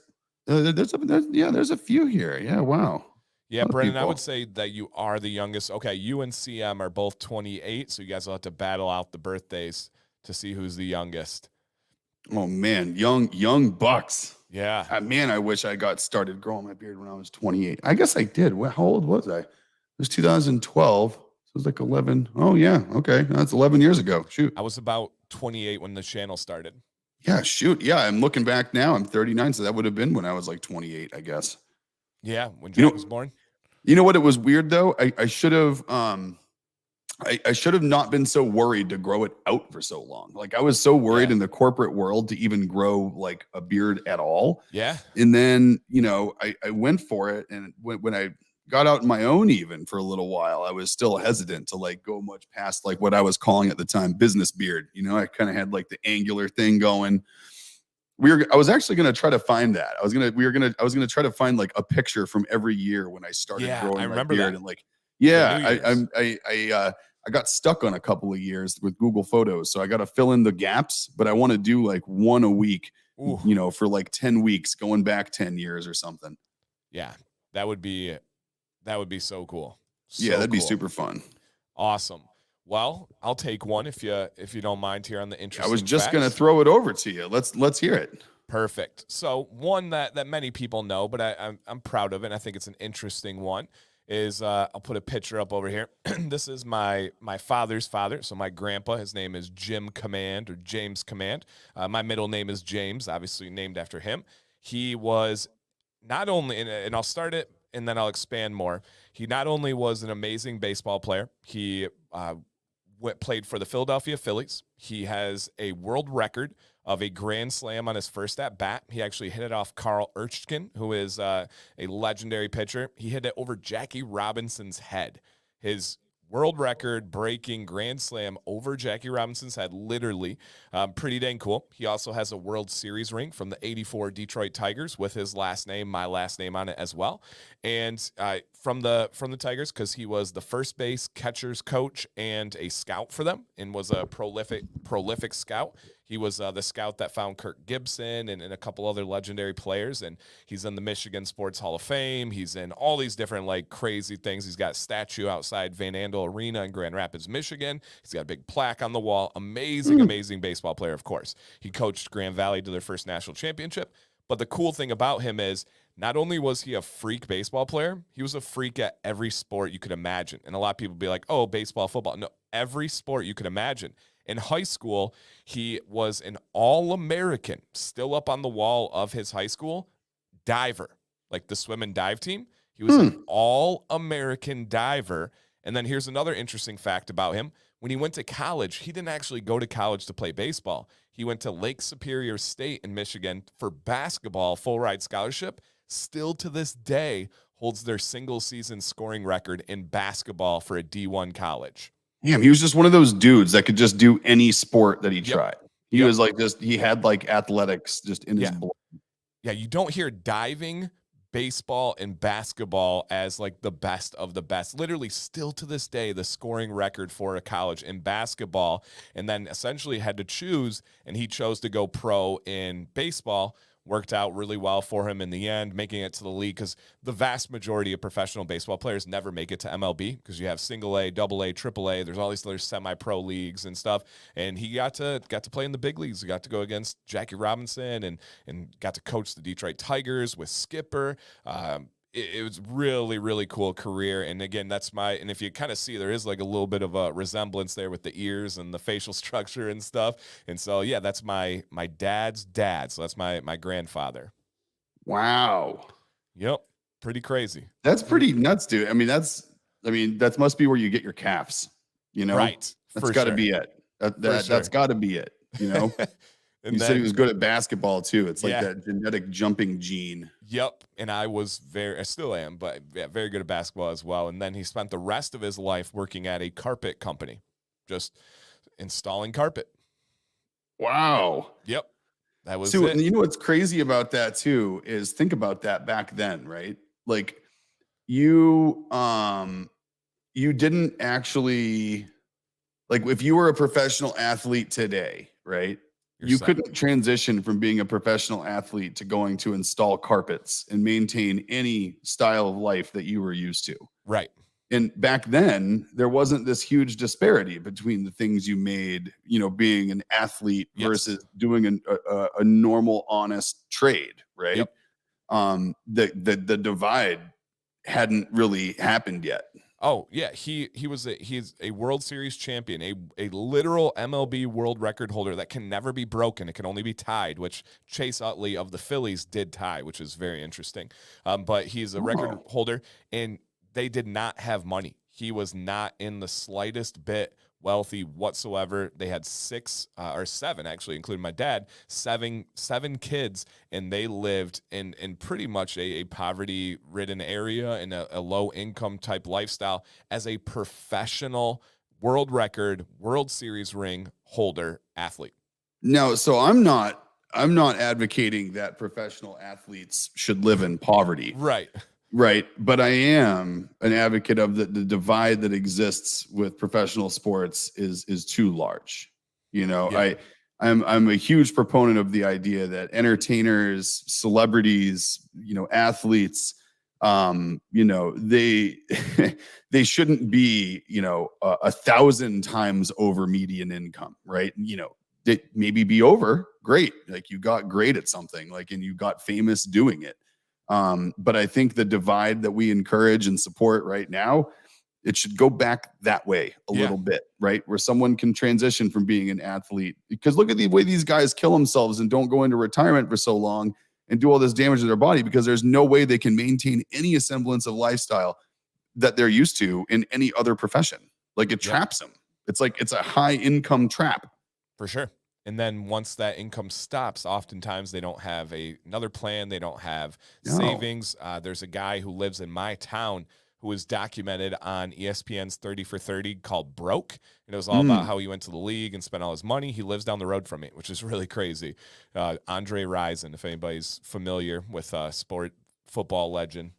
Speaker 2: a few here. Yeah, wow.
Speaker 1: Yeah, Brendan, I would say that you are the youngest. Okay, you and CM are both 28, so you guys will have to battle out the birthdays to see who's the youngest.
Speaker 2: Oh man, young bucks.
Speaker 1: Yeah.
Speaker 2: Man, I wish I got started growing my beard when I was 28. I guess I did. How old was I? It was 2012. So it was like 11. Oh yeah, okay, that's 11 years ago. Shoot.
Speaker 1: I was about 28 when the channel started.
Speaker 2: Yeah, shoot. Yeah, I'm looking back now. I'm 39, so that would have been when I was like 28, I guess.
Speaker 1: Yeah, when
Speaker 2: You
Speaker 1: Jack
Speaker 2: know,
Speaker 1: was born.
Speaker 2: you know what? It was weird though. I should have I should have not been so worried to grow it out for so long. Like I was so worried
Speaker 1: Yeah.
Speaker 2: in the corporate world to even grow like a beard at all.
Speaker 1: Yeah.
Speaker 2: And then, I went for it. And when I got out on my own, even for a little while, I was still hesitant to like go much past like what I was calling at the time business beard. I kind of had like the angular thing going. I was actually going to try to find that. I was going to try to find like a picture from every year when I started
Speaker 1: Yeah,
Speaker 2: growing
Speaker 1: I
Speaker 2: my
Speaker 1: remember
Speaker 2: beard
Speaker 1: that.
Speaker 2: and like,
Speaker 1: For
Speaker 2: yeah,
Speaker 1: New Year's.
Speaker 2: I got stuck on a couple of years with Google Photos. So I got to fill in the gaps, but I want to do like one a week,
Speaker 1: Ooh.
Speaker 2: for like 10 weeks going back 10 years or something.
Speaker 1: Yeah. That would be so cool.
Speaker 2: Yeah, that'd be
Speaker 1: cool.
Speaker 2: super fun.
Speaker 1: Awesome. Well, I'll take one if you don't mind here on the interesting.
Speaker 2: I was just
Speaker 1: facts.
Speaker 2: going to throw it over to you. Let's hear it.
Speaker 1: Perfect. So one that many people know, but I'm proud of it, and I think it's an interesting one, is I'll put a picture up over here. This is my father's father. So my grandpa, his name is Jim Command or James Command. My middle name is James, obviously named after him. He was not only, and I'll start it and then I'll expand more. He not only was an amazing baseball player, he played for the Philadelphia Phillies. He has a world record of a grand slam on his first at bat. He actually hit it off Carl Erskine, who is a legendary pitcher. He hit it over Jackie Robinson's head. His world record breaking grand slam over Jackie Robinson's head, literally. Pretty dang cool. He also has a World Series ring from the '84 Detroit Tigers with his last name, my last name on it as well. And from the Tigers, because he was the first base catcher's coach and a scout for them, and was a prolific scout. He was the scout that found Kirk Gibson and a couple other legendary players, and he's in the Michigan Sports Hall of Fame. He's in all these different like crazy things. He's got a statue outside Van Andel Arena in Grand Rapids, Michigan. He's got a big plaque on the wall. Amazing baseball player, of course. He coached Grand Valley to their first national championship. But the cool thing about him is not only was he a freak baseball player, he was a freak at every sport you could imagine. And a lot of people be like, oh, baseball, football. No, every sport you could imagine. In high school, he was an All-American, still up on the wall of his high school, diver, like the swim and dive team. He was an All-American diver. And then here's another interesting fact about him. When he went to college, he didn't actually go to college to play baseball. He went to Lake Superior State in Michigan for basketball, full ride scholarship. Still to this day holds their single season scoring record in basketball for a D1 college.
Speaker 2: Damn, he was just one of those dudes that could just do any sport that he tried. He was like he had like athletics just in his blood.
Speaker 1: Yeah, you don't hear diving, baseball, and basketball as like the best of the best. Literally, still to this day, the scoring record for a college in basketball, and then essentially had to choose, and he chose to go pro in baseball. Worked out really well for him in the end, making it to the league, because the vast majority of professional baseball players never make it to MLB because you have single A, double A, triple A. There's all these other semi-pro leagues and stuff. And he got to play in the big leagues. He got to go against Jackie Robinson and got to coach the Detroit Tigers with Skipper. It was really cool career. And again, and if you kind of see, there is like a little bit of a resemblance there with the ears and the facial structure and stuff. And so, yeah, that's my dad's dad. So that's my grandfather.
Speaker 2: Wow.
Speaker 1: Yep. Pretty crazy.
Speaker 2: That's pretty nuts, dude. I mean, that must be where you get your calves,
Speaker 1: Right.
Speaker 2: That's got to be it. That's got to be it,
Speaker 1: And
Speaker 2: you
Speaker 1: then,
Speaker 2: said he was good at basketball too. It's like that genetic jumping gene.
Speaker 1: Yep. And I still am, but very good at basketball as well. And then he spent the rest of his life working at a carpet company, just installing carpet.
Speaker 2: Wow.
Speaker 1: Yep. That was
Speaker 2: it.
Speaker 1: And
Speaker 2: you know what's crazy about that too is think about that back then, right? Like you didn't actually, like if you were a professional athlete today, right? You couldn't transition from being a professional athlete to going to install carpets and maintain any style of life that you were used to.
Speaker 1: Right.
Speaker 2: And back then, there wasn't this huge disparity between the things you made, being an athlete versus doing a normal, honest trade, right?
Speaker 1: Yep.
Speaker 2: The divide hadn't really happened yet.
Speaker 1: Oh yeah, he's a World Series champion, a literal MLB world record holder that can never be broken. It can only be tied, which Chase Utley of the Phillies did tie, which is very interesting. But he's a record holder, and they did not have money. He was not in the slightest bit wealthy whatsoever. They had six or seven, actually, including my dad, seven kids, and they lived in pretty much a poverty-ridden area in a low-income type lifestyle as a professional world record, World Series ring holder athlete.
Speaker 2: No, so I'm not advocating that professional athletes should live in poverty. Right. But I am an advocate of the divide that exists with professional sports is too large. I'm a huge proponent of the idea that entertainers, celebrities, athletes, they they shouldn't be, 1,000 times over median income, right? They maybe be over, great. Like you got great at something, and you got famous doing it. But I think the divide that we encourage and support right now, it should go back that way a little bit, right? Where someone can transition from being an athlete, because look at the way these guys kill themselves and don't go into retirement for so long and do all this damage to their body, because there's no way they can maintain any semblance of lifestyle that they're used to in any other profession. Like it traps them. It's like, it's a high income trap.
Speaker 1: For sure. And then once that income stops, oftentimes they don't have another plan. They don't have savings. There's a guy who lives in my town who was documented on ESPN's 30 for 30 called Broke. And it was all about how he went to the league and spent all his money. He lives down the road from me, which is really crazy. Andre Rison, if anybody's familiar with football legend.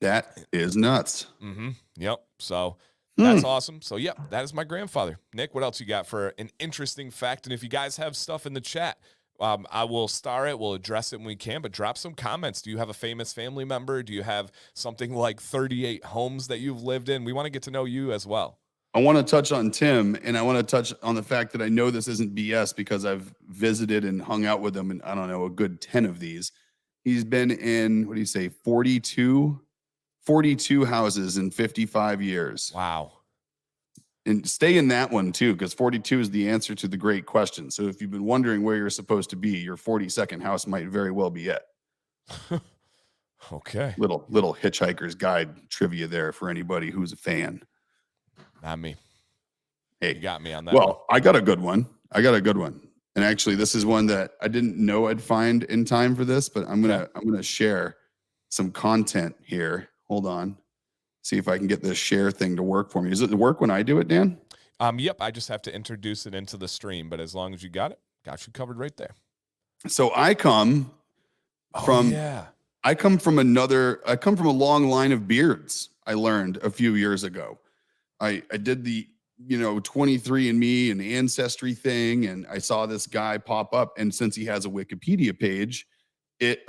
Speaker 2: That is nuts.
Speaker 1: Mm-hmm. Yep. So that's awesome. So, yeah, that is my grandfather. Nick, what else you got for an interesting fact? And if you guys have stuff in the chat, I will star it. We'll address it when we can, but drop some comments. Do you have a famous family member? Do you have something like 38 homes that you've lived in? We want to get to know you as well.
Speaker 2: I want to touch on Tim, and I want to touch on the fact that I know this isn't BS because I've visited and hung out with him in, I don't know, a good 10 of these. He's been in, 42 houses in 55 years.
Speaker 1: Wow.
Speaker 2: And stay in that one too, because 42 is the answer to the great question. So if you've been wondering where you're supposed to be, your 42nd house might very well be it.
Speaker 1: Okay.
Speaker 2: Little Hitchhiker's Guide trivia there for anybody who's a fan.
Speaker 1: Not me.
Speaker 2: Hey,
Speaker 1: you got me on that.
Speaker 2: Well, I got a good one. And actually, this is one that I didn't know I'd find in time for this, but I'm gonna share some content here. Hold on. See if I can get this share thing to work for me. Does it work when I do it, Dan?
Speaker 1: Yep. I just have to introduce it into the stream, but as long as you got it, got you covered right there.
Speaker 2: So I come from a long line of beards. I learned a few years ago. I did the 23andMe and Ancestry thing, and I saw this guy pop up. And since he has a Wikipedia page, he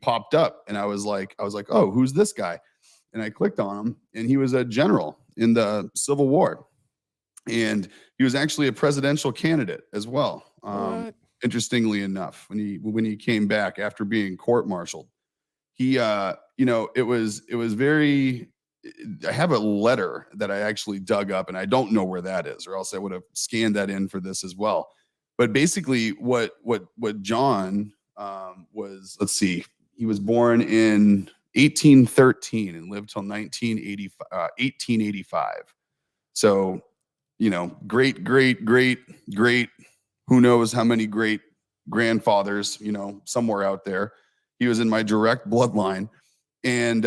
Speaker 2: popped up, and I was like, oh, who's this guy? And I clicked on him, and he was a general in the Civil War, and he was actually a presidential candidate as well. Interestingly enough, when he came back after being court-martialed, he it was very. I have a letter that I actually dug up, and I don't know where that is, or else I would have scanned that in for this as well. But basically, what John was, let's see, he was born in 1813 and lived till 1885. So, great, who knows how many great grandfathers, somewhere out there. He was in my direct bloodline. And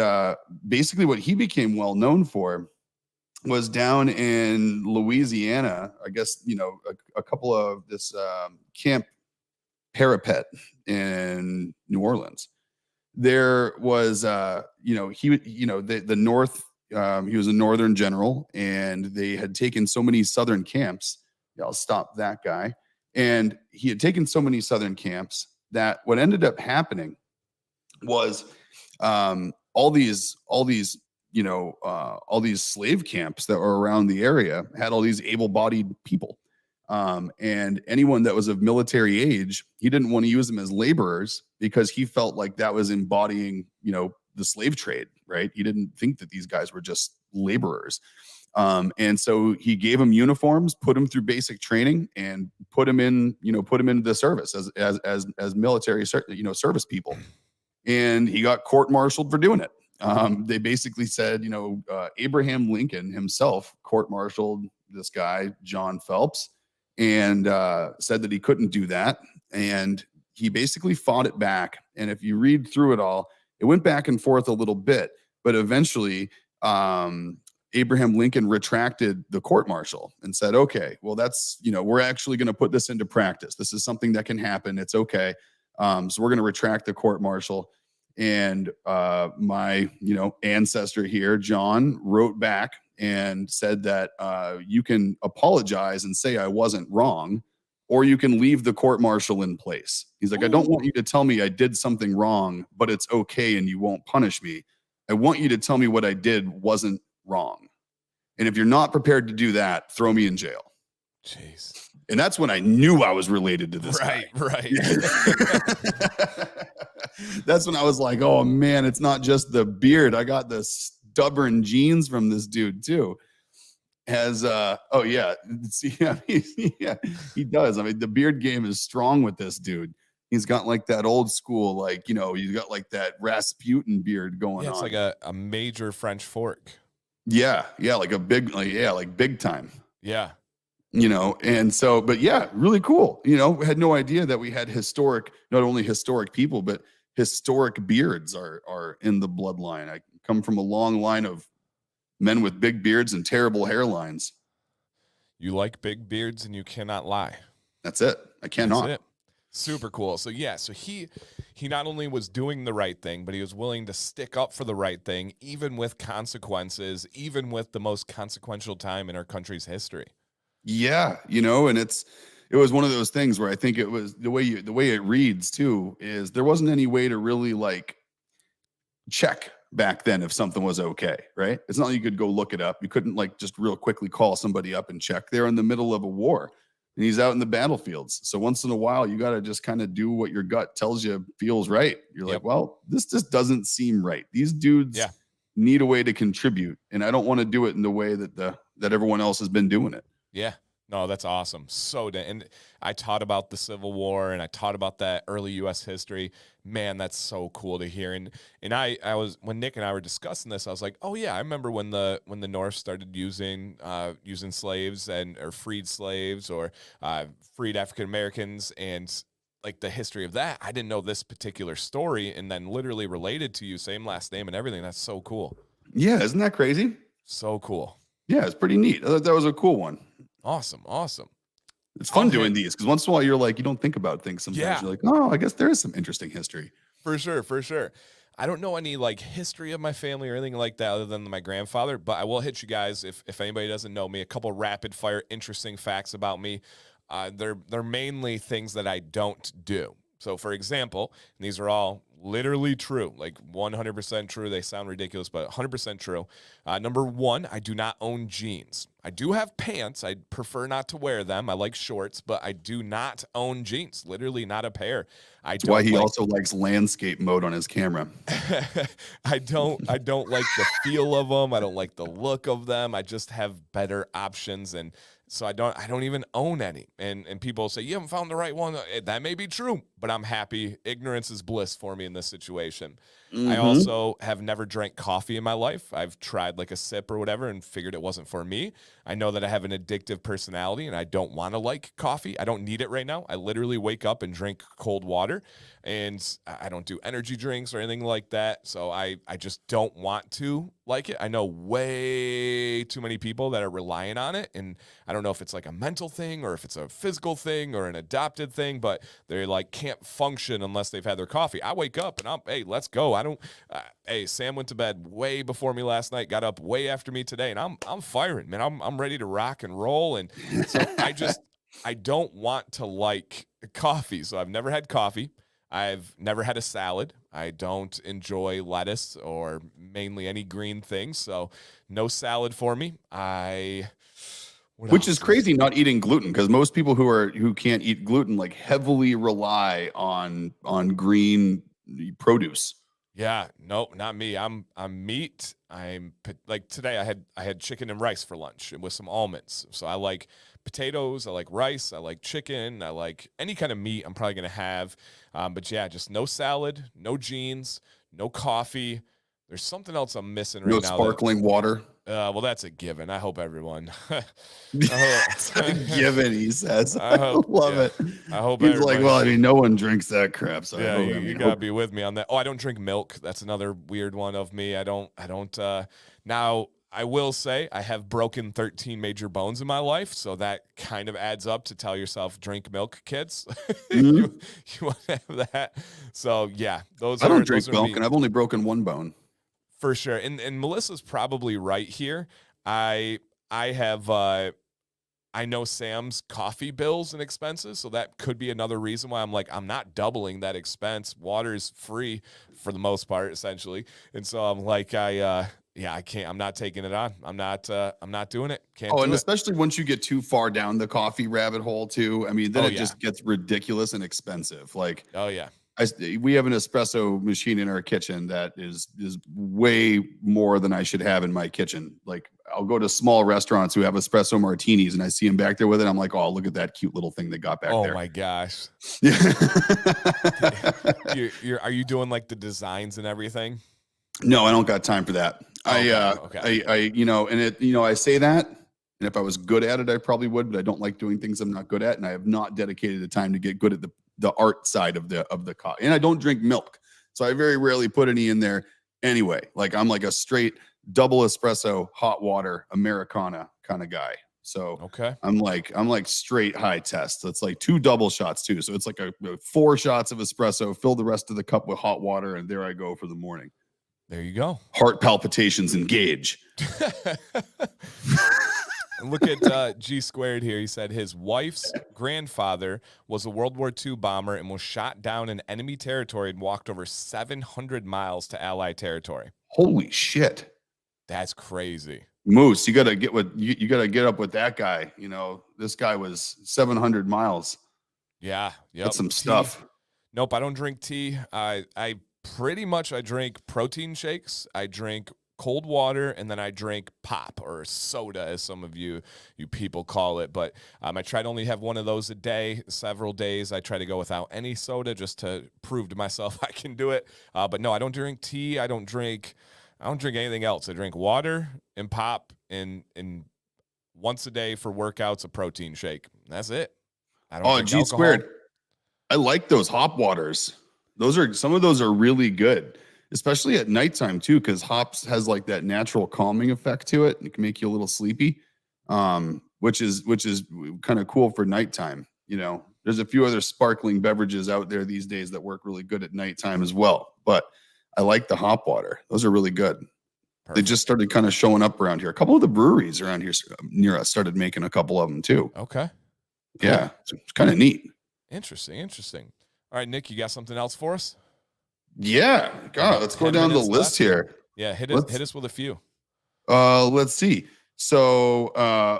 Speaker 2: basically what he became well known for was down in Louisiana, I guess, a couple of this Camp Parapet in New Orleans. There was, the North, he was a Northern general, and they had taken so many Southern camps. Yeah, I'll stop that guy. And he had taken so many Southern camps that what ended up happening was all these all these slave camps that were around the area had all these able-bodied people. And anyone that was of military age, he didn't want to use them as laborers because he felt like that was embodying, the slave trade, right? He didn't think that these guys were just laborers. And so he gave them uniforms, put them through basic training, and put them into the service as military, service people. And he got court-martialed for doing it. They basically said, Abraham Lincoln himself court-martialed this guy, John Phelps, and said that he couldn't do that. And he basically fought it back. And if you read through it all, it went back and forth a little bit, but eventually Abraham Lincoln retracted the court-martial and said, okay, well, that's, we're actually going to put this into practice. This is something that can happen. It's okay. So we're going to retract the court-martial. And my, ancestor here, John, wrote back and said that you can apologize and say I wasn't wrong, or you can leave the court-martial in place. He's like, I don't want you to tell me I did something wrong, but it's okay and you won't punish me. I want you to tell me what I did wasn't wrong. And if you're not prepared to do that, throw me in jail.
Speaker 1: Jeez.
Speaker 2: And that's when I knew I was related to this guy.
Speaker 1: Right.
Speaker 2: That's when I was like, oh man, it's not just the beard. I got the stubborn genes from this dude too. See, he does. I mean, the beard game is strong with this dude. He's got like that old school, he's got like that Rasputin beard going on.
Speaker 1: It's like a major French fork.
Speaker 2: Yeah, like a big, like big time.
Speaker 1: Yeah.
Speaker 2: And so, but yeah, really cool. Had no idea that we had not only historic people, but historic beards are in the bloodline. I come from a long line of men with big beards and terrible hairlines.
Speaker 1: You like big beards and you cannot lie.
Speaker 2: That's it. I cannot.
Speaker 1: That's it. Super cool. So he not only was doing the right thing, but he was willing to stick up for the right thing, even with consequences, even with the most consequential time in our country's history.
Speaker 2: Yeah, and it was one of those things where I think it was the way it reads too is there wasn't any way to really check back then if something was okay, right? It's not like you could go look it up. You couldn't just real quickly call somebody up and check. They're in the middle of a war and he's out in the battlefields. So once in a while, you got to just kind of do what your gut tells you feels right. You're like, well, this just doesn't seem right. These dudes need a way to contribute. And I don't want to do it in the way that everyone else has been doing it.
Speaker 1: Yeah. No, that's awesome. And I taught about the Civil War and I taught about that early U.S. history. Man, that's so cool to hear. And I was, when Nick and I were discussing this, I was like, oh yeah, I remember when the North started using slaves or freed slaves or freed African Americans and the history of that. I didn't know this particular story, and then literally related to you, same last name and everything. That's so cool.
Speaker 2: Yeah, isn't that crazy?
Speaker 1: So cool.
Speaker 2: Yeah, it's pretty neat. I thought that was a cool one.
Speaker 1: Awesome.
Speaker 2: It's fun doing these because once in a while you're you don't think about things sometimes. Yeah. You're like, oh, I guess there is some interesting history.
Speaker 1: For sure. I don't know any history of my family or anything like that other than my grandfather, but I will hit you guys if anybody doesn't know me, a couple rapid fire interesting facts about me. They're mainly things that I don't do. So for example, and these are all literally true, 100% true. They sound ridiculous, but 100% true. Number one, I do not own jeans. I do have pants. I prefer not to wear them. I like shorts, but I do not own jeans. Literally not a pair.
Speaker 2: That's why he also likes landscape mode on his camera.
Speaker 1: I don't like the feel of them. I don't like the look of them. I just have better options, and so I don't even own any. And people say, you haven't found the right one. That may be true, but I'm happy. Ignorance is bliss for me in this situation. Mm-hmm. I also have never drank coffee in my life. I've tried a sip or whatever and figured it wasn't for me. I know that I have an addictive personality and I don't want to like coffee. I don't need it right now. I literally wake up and drink cold water, and I don't do energy drinks or anything like that. So I just don't want to like it. I know way too many people that are relying on it, and I don't know if it's a mental thing or if it's a physical thing or an adopted thing, but they can't function unless they've had their coffee. I wake up and hey, let's go. Sam went to bed way before me last night, got up way after me today, and I'm firing, man. I'm ready to rock and roll. And so I don't want to like coffee. So I've never had coffee. I've never had a salad. I don't enjoy lettuce or mainly any green things. So no salad for me. What
Speaker 2: Which is
Speaker 1: else is
Speaker 2: crazy not eating gluten, because most people who can't eat gluten like heavily rely on green produce.
Speaker 1: Yeah, nope, not me. I'm meat. Like today I had chicken and rice for lunch and with some almonds. So I like potatoes, I like rice, I like chicken, I like any kind of meat I'm probably gonna have. But yeah, just no salad, no jeans, no coffee. There's something else I'm missing right
Speaker 2: No
Speaker 1: now that
Speaker 2: sparkling water.
Speaker 1: well, that's a given. I hope everyone. I hope,
Speaker 2: That's a given, he says.
Speaker 1: I
Speaker 2: I
Speaker 1: hope,
Speaker 2: love
Speaker 1: yeah.
Speaker 2: it.
Speaker 1: I hope
Speaker 2: He's like,
Speaker 1: everybody.
Speaker 2: well, I mean, no one drinks that crap, so I
Speaker 1: Yeah,
Speaker 2: hope.
Speaker 1: you gotta be with me on that. Oh, I don't drink milk. That's another weird one of me. I don't. Now I will say I have broken 13 major bones in my life, so that kind of adds up to tell yourself drink milk, kids. you
Speaker 2: Mhm.
Speaker 1: you want to have that. So yeah, those
Speaker 2: I don't
Speaker 1: are
Speaker 2: drink
Speaker 1: those are
Speaker 2: milk,
Speaker 1: me
Speaker 2: and I've only broken one bone.
Speaker 1: for sure. And Melissa's probably right here. I I have I know Sam's coffee bills and expenses, so that could be another reason why I'm like, I'm not doubling that expense. Water is free for the most part, essentially. And so I'm like, yeah, I can't, I'm not taking it on. I'm not doing it. Can't
Speaker 2: Oh, and
Speaker 1: do it.
Speaker 2: especially once you get too far down the coffee rabbit hole, too. I mean, then
Speaker 1: Oh
Speaker 2: it
Speaker 1: yeah.
Speaker 2: just gets ridiculous and expensive. Like,
Speaker 1: Oh yeah.
Speaker 2: we have an espresso machine in our kitchen that is way more than I should have in my kitchen. Like, I'll go to small restaurants who have espresso martinis, and I see them back there with it. I'm like, oh, look at that cute little thing they got back
Speaker 1: Oh
Speaker 2: there.
Speaker 1: my gosh.
Speaker 2: Yeah.
Speaker 1: Are you doing like the designs and everything?
Speaker 2: No, I don't got time for that.
Speaker 1: Okay. Okay.
Speaker 2: I say that, and if I was good at it, I probably would, but I don't like doing things I'm not good at, and I have not dedicated the time to get good at the art side of the coffee. And I don't drink milk, so I very rarely put any in there anyway. Like, I'm like a straight double espresso, hot water, Americana kind of guy. So
Speaker 1: Okay.
Speaker 2: I'm like straight high test. It's like 2 double shots too. So it's like a 4 shots of espresso, fill the rest of the cup with hot water, and there I go for the morning.
Speaker 1: There you go.
Speaker 2: Heart palpitations engage.
Speaker 1: And look at G squared here. He said his wife's grandfather was a World War II bomber and was shot down in enemy territory and walked over 700 miles to Allied territory.
Speaker 2: Holy shit.
Speaker 1: That's crazy.
Speaker 2: Moose, you gotta you gotta get up with that guy. This guy was 700 miles.
Speaker 1: Yeah. Yep.
Speaker 2: That's some
Speaker 1: Tea.
Speaker 2: stuff.
Speaker 1: Nope, I don't drink tea. I pretty much I drink protein shakes. I drink cold water, and then I drink pop or soda, as some of you people call it. But I try to only have one of those a day. Several days I try to go without any soda just to prove to myself I can do it. But no, I don't drink tea. I don't drink anything else. I drink water and pop and once a day for workouts a protein shake. That's it. I don't drink
Speaker 2: G
Speaker 1: alcohol.
Speaker 2: squared. I like those hop waters. Some of those are really good, especially at nighttime too, because hops has like that natural calming effect to it. And it can make you a little sleepy, which is kind of cool for nighttime. There's a few other sparkling beverages out there these days that work really good at nighttime as well. But I like the hop water. Those are really good.
Speaker 1: Perfect.
Speaker 2: They just started kind of showing up around here. A couple of the breweries around here near us started making a couple of them too.
Speaker 1: Okay. Cool.
Speaker 2: Yeah, it's kind of neat.
Speaker 1: Interesting. All right, Nick, you got something else for us?
Speaker 2: Yeah. God, let's go down the list
Speaker 1: left.
Speaker 2: here.
Speaker 1: Yeah, hit us with a few.
Speaker 2: Let's see. So,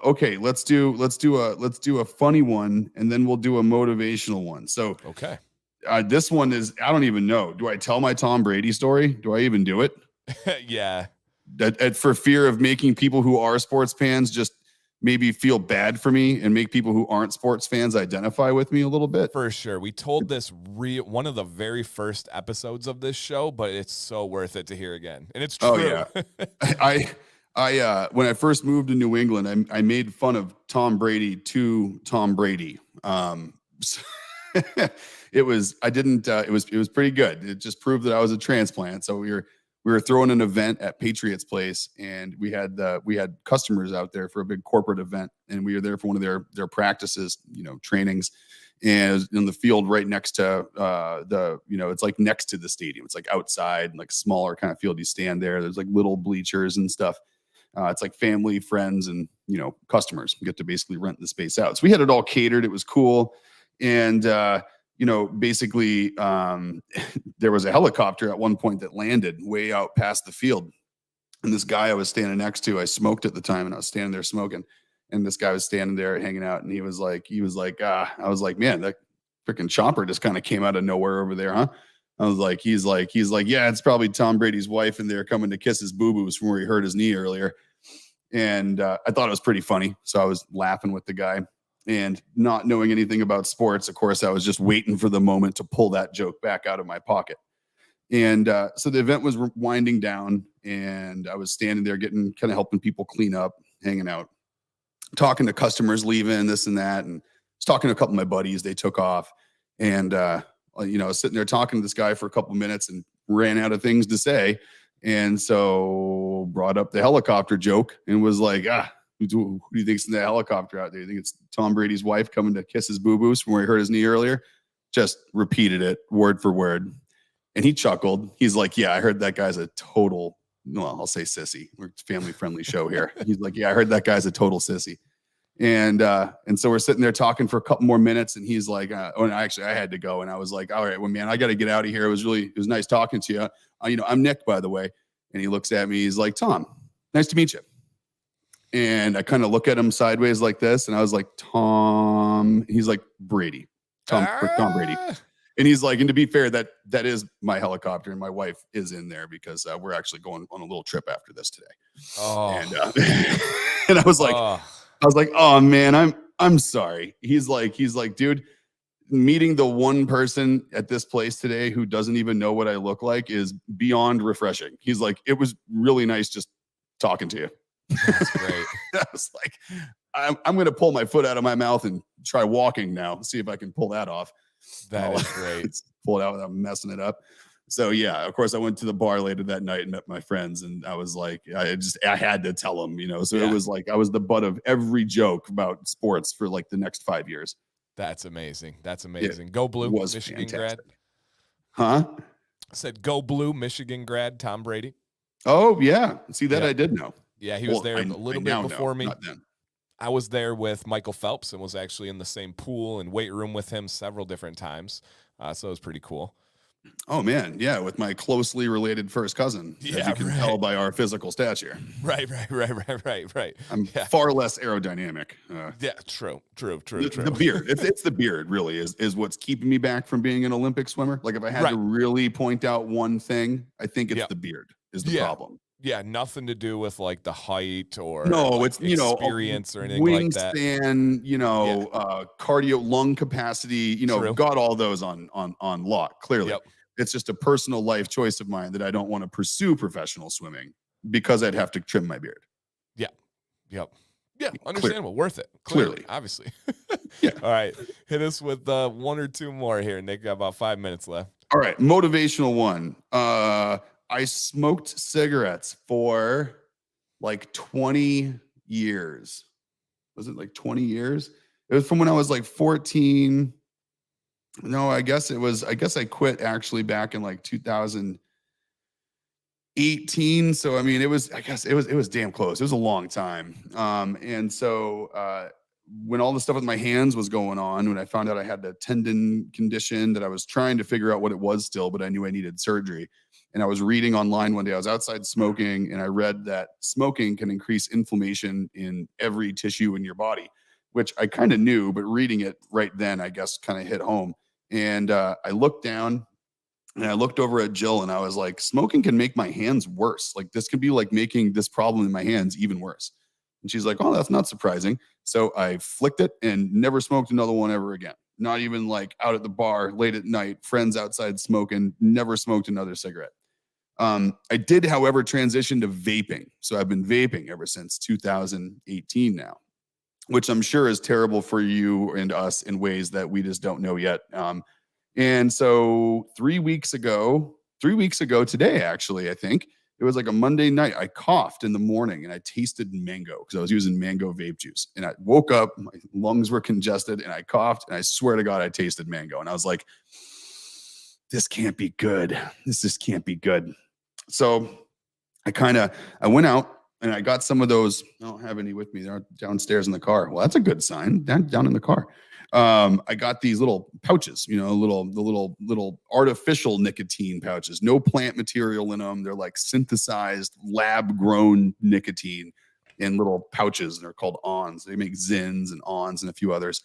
Speaker 2: okay, let's do a funny one, and then we'll do a motivational one. So,
Speaker 1: okay.
Speaker 2: This one is, I don't even know. Do I tell my Tom Brady story? Do I even do it?
Speaker 1: Yeah.
Speaker 2: For fear of making people who are sports fans just maybe feel bad for me and make people who aren't sports fans identify with me a little bit.
Speaker 1: For sure. We told this one of the very first episodes of this show, but it's so worth it to hear again. And it's true.
Speaker 2: Oh yeah. I when I first moved to New England, I made fun of Tom Brady to Tom Brady. It was pretty good. It just proved that I was a transplant. So we were throwing an event at Patriots Place, and we had customers out there for a big corporate event, and we were there for one of their practices, trainings, and it was in the field right next to it's like next to the stadium. It's like outside, like smaller kind of field. You stand there. There's like little bleachers and stuff. It's like family, friends, and customers get to basically rent the space out. So we had it all catered. It was cool, and basically there was a helicopter at one point that landed way out past the field. And this guy I was standing next to, I smoked at the time and I was standing there smoking. And this guy was standing there hanging out. And he was like, I was like, man, that freaking chopper just kind of came out of nowhere over there, huh? I was like, he's like, yeah, it's probably Tom Brady's wife in there coming to kiss his boo-boos from where he hurt his knee earlier. And I thought it was pretty funny. So I was laughing with the guy. And not knowing anything about sports, of course, I was just waiting for the moment to pull that joke back out of my pocket. And so the event was winding down, and I was standing there kind of helping people clean up, hanging out, talking to customers leaving, this and that. And I was talking to a couple of my buddies. They took off. And, I was sitting there talking to this guy for a couple of minutes and ran out of things to say. And so brought up the helicopter joke and was like, who do you think's in the helicopter out there? You think it's Tom Brady's wife coming to kiss his boo-boos from where he hurt his knee earlier? Just repeated it word for word. And he chuckled. He's like, yeah, I heard that guy's a total, well, I'll say sissy. We're a family-friendly show here. He's like, yeah, I heard that guy's a total sissy. And so we're sitting there talking for a couple more minutes. And he's like, and actually I had to go. And I was like, all right, well, man, I got to get out of here. It was nice talking to you. I'm Nick, by the way. And he looks at me. He's like, Tom, nice to meet you. And I kind of look at him sideways like this. And I was like, Tom, he's like, Brady, Tom Brady. And he's like, and to be fair, that is my helicopter, and my wife is in there because we're actually going on a little trip after this today.
Speaker 1: Oh,
Speaker 2: and and I was like, oh man, I'm sorry. He's like, dude, meeting the one person at this place today who doesn't even know what I look like is beyond refreshing. He's like, it was really nice just talking to you.
Speaker 1: That's great.
Speaker 2: I was like, I'm going to pull my foot out of my mouth and try walking now, see if I can pull that off.
Speaker 1: That is great.
Speaker 2: Pull it out without messing it up. So yeah, of course I went to the bar later that night and met my friends, and I was like, I had to tell them, so It was like I was the butt of every joke about sports for like the next 5 years.
Speaker 1: That's amazing. Go Blue, Michigan
Speaker 2: fantastic.
Speaker 1: grad.
Speaker 2: Huh?
Speaker 1: I said go Blue, Michigan grad, Tom Brady.
Speaker 2: Oh yeah. See that I did know.
Speaker 1: Yeah, he was there a little bit before me.
Speaker 2: Not then.
Speaker 1: I was there with Michael Phelps and was actually in the same pool and weight room with him several different times. So it was pretty cool.
Speaker 2: Oh man, yeah, with my closely related first cousin, as you can tell by our physical stature.
Speaker 1: Right.
Speaker 2: I'm far less aerodynamic.
Speaker 1: Yeah, true.
Speaker 2: The beard, it's the beard, really, is what's keeping me back from being an Olympic swimmer. Like if I had to really point out one thing, I think it's the beard is the problem.
Speaker 1: Yeah, nothing to do with like the height or
Speaker 2: it's
Speaker 1: experience or anything like that.
Speaker 2: Wingspan, cardio, lung capacity, got all those on lock. Clearly, it's just a personal life choice of mine that I don't want to pursue professional swimming because I'd have to trim my beard.
Speaker 1: Yeah, understandable. Worth it. Clearly, obviously.
Speaker 2: Yeah.
Speaker 1: All right, hit us with one or two more here, Nick. Got about 5 minutes left.
Speaker 2: All right, motivational one. I smoked cigarettes for like 20 years. Was it like 20 years? It was from when I was like 14. No, I guess I quit actually back in like 2018. So, I mean, it was damn close. It was a long time. And so, when all the stuff with my hands was going on, when I found out I had the tendon condition that I was trying to figure out what it was still, but I knew I needed surgery. And I was reading online one day, I was outside smoking, and I read that smoking can increase inflammation in every tissue in your body, which I kind of knew, but reading it right then, I guess, kind of hit home. And I looked down and I looked over at Jill and I was like, smoking can make my hands worse. Like this could be like making this problem in my hands even worse. And she's like, oh, that's not surprising. So I flicked it and never smoked another one ever again. Not even like out at the bar late at night, friends outside smoking, never smoked another cigarette. I did, however, transition to vaping. So I've been vaping ever since 2018 now, which I'm sure is terrible for you and us in ways that we just don't know yet. And so 3 weeks ago today, actually, I think it was like a Monday night, I coughed in the morning and I tasted mango because I was using mango vape juice. And I woke up, my lungs were congested and I coughed, and I swear to God, I tasted mango. And I was like, this can't be good. This just can't be good. So I went out and I got some of those. I don't have any with me. They're downstairs in the car. Well, that's a good sign. Down in the car. I got these little pouches, the little artificial nicotine pouches. No plant material in them. They're like synthesized, lab grown nicotine in little pouches. They're called Ons. They make Zins and Ons and a few others.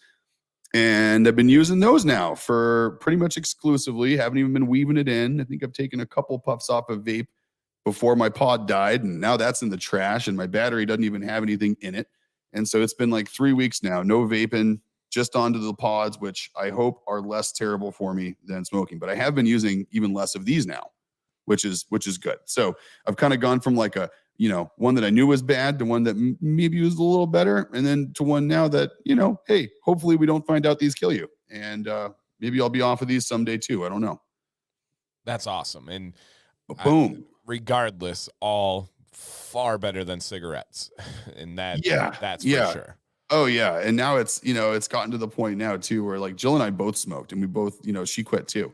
Speaker 2: And I've been using those now for pretty much exclusively. Haven't even been weaving it in. I think I've taken a couple puffs off of vape before my pod died, and now that's in the trash, and my battery doesn't even have anything in it. And so it's been like 3 weeks now, no vaping, just onto the pods, which I hope are less terrible for me than smoking. But I have been using even less of these now, which is good. So I've kind of gone from like a, one that I knew was bad to one that maybe was a little better, and then to one now that, hey, hopefully we don't find out these kill you. And maybe I'll be off of these someday too. I don't know.
Speaker 1: That's awesome. And
Speaker 2: boom.
Speaker 1: Regardless, all far better than cigarettes. And that's for sure.
Speaker 2: Oh yeah. And now it's gotten to the point now too, where like Jill and I both smoked, and we both, she quit too.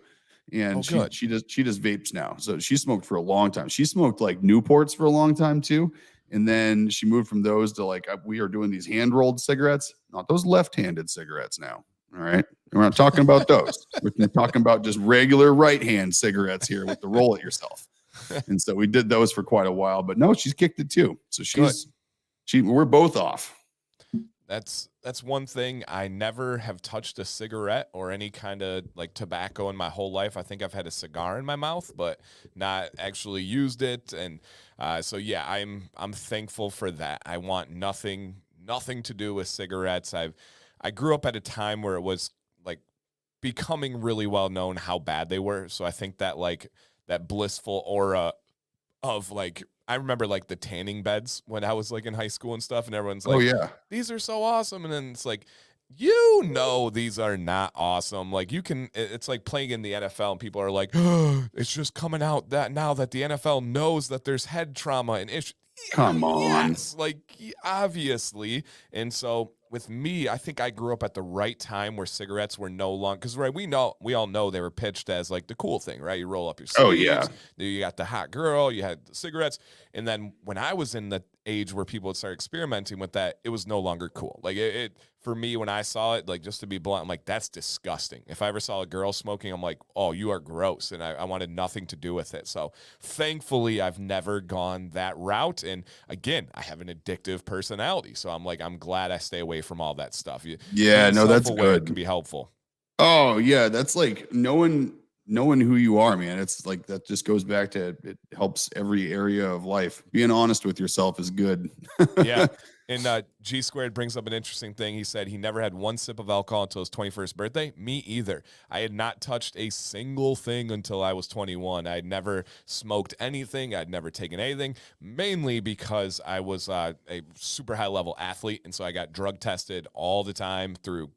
Speaker 2: And she does vapes now. So she smoked for a long time. She smoked like Newports for a long time too. And then she moved from those to like, we are doing these hand-rolled cigarettes, not those left-handed cigarettes now. All right. We're not talking about those. We're talking about just regular right-hand cigarettes here with the roll it yourself. And so we did those for quite a while, but no, she's kicked it too. So we're both off.
Speaker 1: That's one thing. I never have touched a cigarette or any kind of like tobacco in my whole life. I think I've had a cigar in my mouth, but not actually used it. And so yeah, I'm thankful for that. I want nothing to do with cigarettes. I grew up at a time where it was like becoming really well known how bad they were. So I think that like that blissful aura of like, I remember like the tanning beds when I was like in high school and stuff, and everyone's like,
Speaker 2: oh yeah,
Speaker 1: these are so awesome. And then it's like, these are not awesome. Like it's like playing in the NFL and people are like, oh, it's just coming out that now that the NFL knows that there's head trauma and issues.
Speaker 2: Come on.
Speaker 1: Yes, like obviously. And so with me, I think I grew up at the right time where cigarettes were no longer, because right, we all know they were pitched as like the cool thing, right? You roll up your sleeves.
Speaker 2: Oh yeah.
Speaker 1: You got the hot girl, you had the cigarettes. And then when I was in the age where people would start experimenting with that, it was no longer cool. Like it for me, when I saw it, like just to be blunt, I'm like, that's disgusting. If I ever saw a girl smoking, I'm like, oh, you are gross. And I wanted nothing to do with it. So thankfully, I've never gone that route. And again, I have an addictive personality. So I'm like, I'm glad I stay away from all that stuff.
Speaker 2: That's good.
Speaker 1: Can be helpful.
Speaker 2: Oh yeah. That's like knowing who you are, man. It's like, that just goes back to, it helps every area of life. Being honest with yourself is good.
Speaker 1: Yeah. And G Squared brings up an interesting thing. He said he never had one sip of alcohol until his 21st birthday. Me either. I had not touched a single thing until I was 21. I had never smoked anything. I'd never taken anything, mainly because I was a super high level athlete. And so I got drug tested all the time through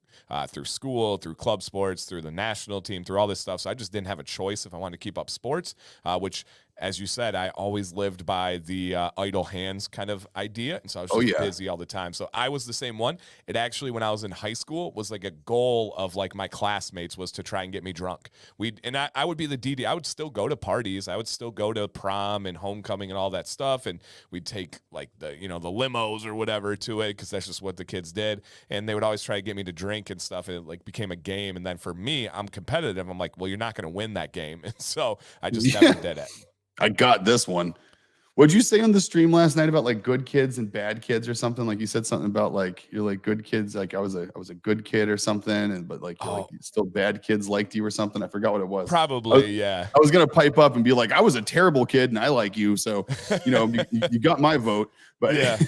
Speaker 1: school, through club sports, through the national team, through all this stuff. So I just didn't have a choice if I wanted to keep up sports, which, as you said, I always lived by the idle hands kind of idea. And so I was just busy all the time. So I was the same one. It actually, when I was in high school, was like a goal of like my classmates was to try and get me drunk. I would be the DD. I would still go to parties. I would still go to prom and homecoming and all that stuff. And we'd take like the limos or whatever to it, because that's just what the kids did. And they would always try to get me to drink and stuff. And it like became a game. And then for me, I'm competitive. I'm like, well, you're not going to win that game. And so I just never did it.
Speaker 2: I got this one. What'd you say on the stream last night about like good kids and bad kids or something? Like you said something about like, you're like good kids. Like I was a good kid or something. But like, like still bad kids liked you or something. I forgot what it was.
Speaker 1: Probably.
Speaker 2: I was going to pipe up and be like, I was a terrible kid and I like you. So, you got my vote, but
Speaker 1: yeah.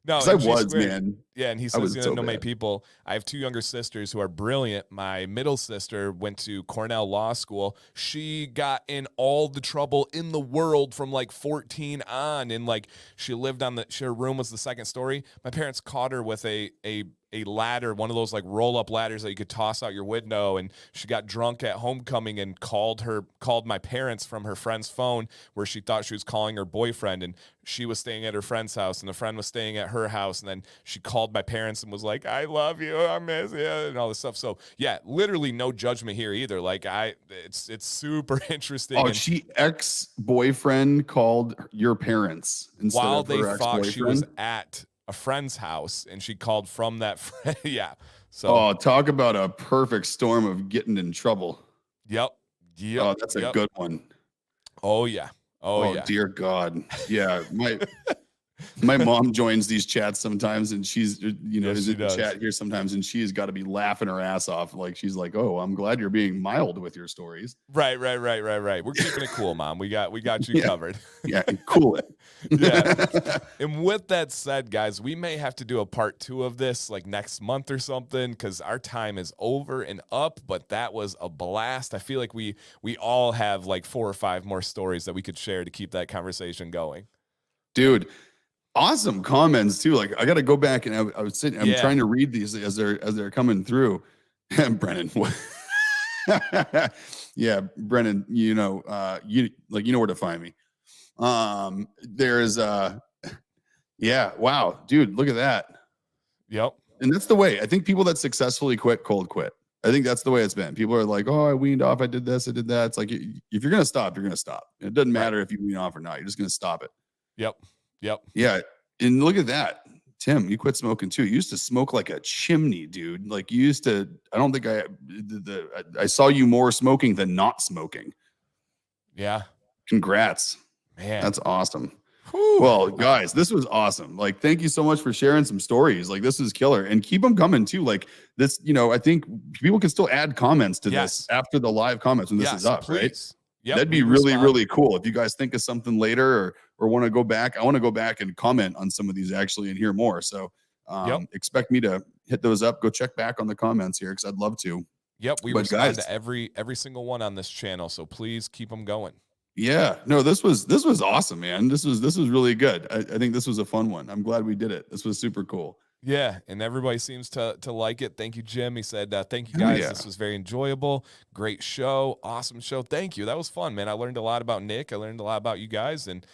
Speaker 1: No,
Speaker 2: I was, man.
Speaker 1: Yeah, and he says, know many people. I have two younger sisters who are brilliant. My middle sister went to Cornell Law School. She got in all the trouble in the world from like 14 on, and like she lived on her room was the second story. My parents caught her with a a ladder, one of those like roll up ladders that you could toss out your window. And she got drunk at homecoming and called my parents from her friend's phone, where she thought she was calling her boyfriend, and she was staying at her friend's house and the friend was staying at her house. And then she called my parents and was like, I love you, I miss you, and all this stuff. So yeah, literally no judgment here either. Like it's super interesting.
Speaker 2: Oh,
Speaker 1: And
Speaker 2: she ex-boyfriend called your parents instead
Speaker 1: while
Speaker 2: of
Speaker 1: they
Speaker 2: her
Speaker 1: thought she was
Speaker 2: ex-boyfriend.
Speaker 1: at a friend's house, and she called from that friend. Yeah. So
Speaker 2: Oh, talk about a perfect storm of getting in trouble.
Speaker 1: yep.
Speaker 2: Oh, that's a good one.
Speaker 1: Oh yeah.
Speaker 2: Oh, dear God. Yeah. My mom joins these chats sometimes, and she's, is in the chat here sometimes, and she's got to be laughing her ass off. Like, she's like, "Oh, I'm glad you're being mild with your stories."
Speaker 1: Right. We're keeping it cool, Mom. We got you covered.
Speaker 2: Yeah, and cool it.
Speaker 1: Yeah. And with that said, guys, we may have to do a part 2 of this like next month or something, because our time is over and up. But that was a blast. I feel like we all have like 4 or 5 more stories that we could share to keep that conversation going.
Speaker 2: Dude, awesome comments too. Like, I got to go back and I was sitting, I'm trying to read these as they're coming through. Brennan. Yeah, Brennan, you know where to find me. There's yeah, wow, dude, look at that.
Speaker 1: Yep.
Speaker 2: And that's the way. I think people that successfully quit cold quit. I think that's the way it's been. People are like, "Oh, I weaned off, I did this, I did that." It's like, if you're gonna stop, you're gonna stop. It doesn't matter if you wean off or not. You're just gonna stop it.
Speaker 1: Yep.
Speaker 2: Yeah. And look at that. Tim, you quit smoking too. You used to smoke like a chimney, dude. Like, you used to, I don't think I saw you more smoking than not smoking.
Speaker 1: Yeah.
Speaker 2: Congrats.
Speaker 1: Man.
Speaker 2: That's awesome.
Speaker 1: Whew.
Speaker 2: Well, guys, this was awesome. Like, thank you so much for sharing some stories. Like, this is killer, and keep them coming too. Like this, I think people can still add comments to this after the live comments when this is up,
Speaker 1: please.
Speaker 2: Right?
Speaker 1: Yep,
Speaker 2: that'd be really, really cool. If you guys think of something later or want to go back, I want to go back and comment on some of these actually and hear more. So expect me to hit those up. Go check back on the comments here, because I'd love to.
Speaker 1: Yep, we respond to every single one on this channel, so please keep them going.
Speaker 2: Yeah, no, this was awesome, man. This was really good. I think this was a fun one. I'm glad we did it. This was super cool.
Speaker 1: Yeah, and everybody seems to like it. Thank you, Jim. He said, thank you, guys. Yeah. This was very enjoyable. Great show. Awesome show. Thank you. That was fun, man. I learned a lot about Nick. I learned a lot about you guys, and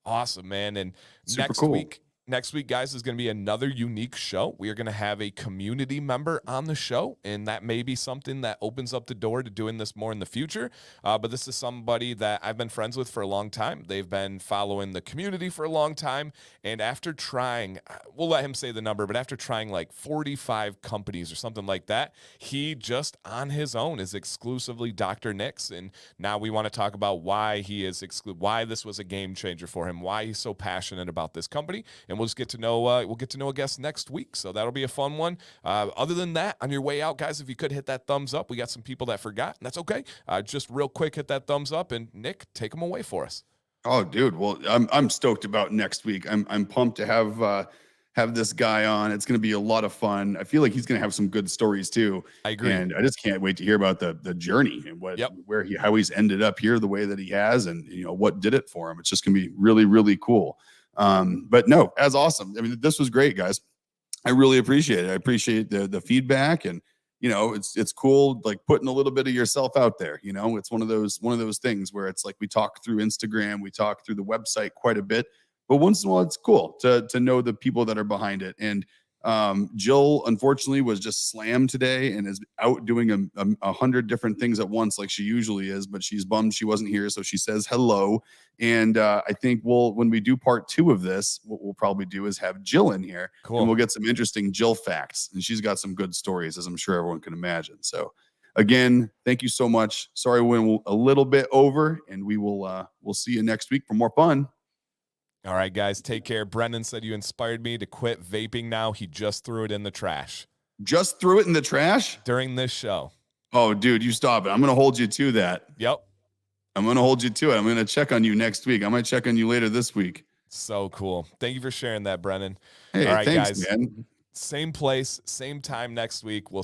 Speaker 1: awesome, man. And
Speaker 2: super cool.
Speaker 1: Next week, guys, is going to be another unique show. We are going to have a community member on the show, and that may be something that opens up the door to doing this more in the future. But this is somebody that I've been friends with for a long time. They've been following the community for a long time, and after trying, we'll let him say the number, but after trying like 45 companies or something like that, he just on his own is exclusively Dr. Nick's, and now we want to talk about why he is why this was a game changer for him, why he's so passionate about this company, and we'll just get to know a guest next week. So that'll be a fun one. Other than that, on your way out, guys, if you could hit that thumbs up. We got some people that forgot, and that's okay. Just real quick, hit that thumbs up, and Nick, take them away for us.
Speaker 2: Oh, dude. Well, I'm stoked about next week. I'm pumped to have this guy on. It's going to be a lot of fun. I feel like he's going to have some good stories too.
Speaker 1: I agree.
Speaker 2: And I just can't wait to hear about the journey and how he's ended up here the way that he has, and what did it for him. It's just going to be really, really cool. But no, as awesome. I mean, this was great, guys. I really appreciate it. I appreciate the feedback, and it's cool, like putting a little bit of yourself out there. It's one of those things where it's like we talk through Instagram, we talk through the website quite a bit, but once in a while it's cool to know the people that are behind it. And Jill, unfortunately, was just slammed today and is out doing 100 different things at once, like she usually is, but she's bummed she wasn't here. So she says hello. And I think when we do part 2 of this, what we'll probably do is have Jill in here. Cool. And we'll get some interesting Jill facts. And she's got some good stories, as I'm sure everyone can imagine. So again, thank you so much. Sorry we went a little bit over, and we'll see you next week for more fun.
Speaker 1: All right, guys, take care. Brendan said you inspired me to quit vaping now. He just threw it in the trash.
Speaker 2: Just threw it in the trash?
Speaker 1: During this show.
Speaker 2: Oh, dude, you stop it. I'm going to hold you to that.
Speaker 1: Yep.
Speaker 2: I'm going to hold you to it. I'm going to check on you next week. I might check on you later this week.
Speaker 1: So cool. Thank you for sharing that, Brennan.
Speaker 2: Hey, all right, thanks, guys. Man.
Speaker 1: Same place, same time next week. We'll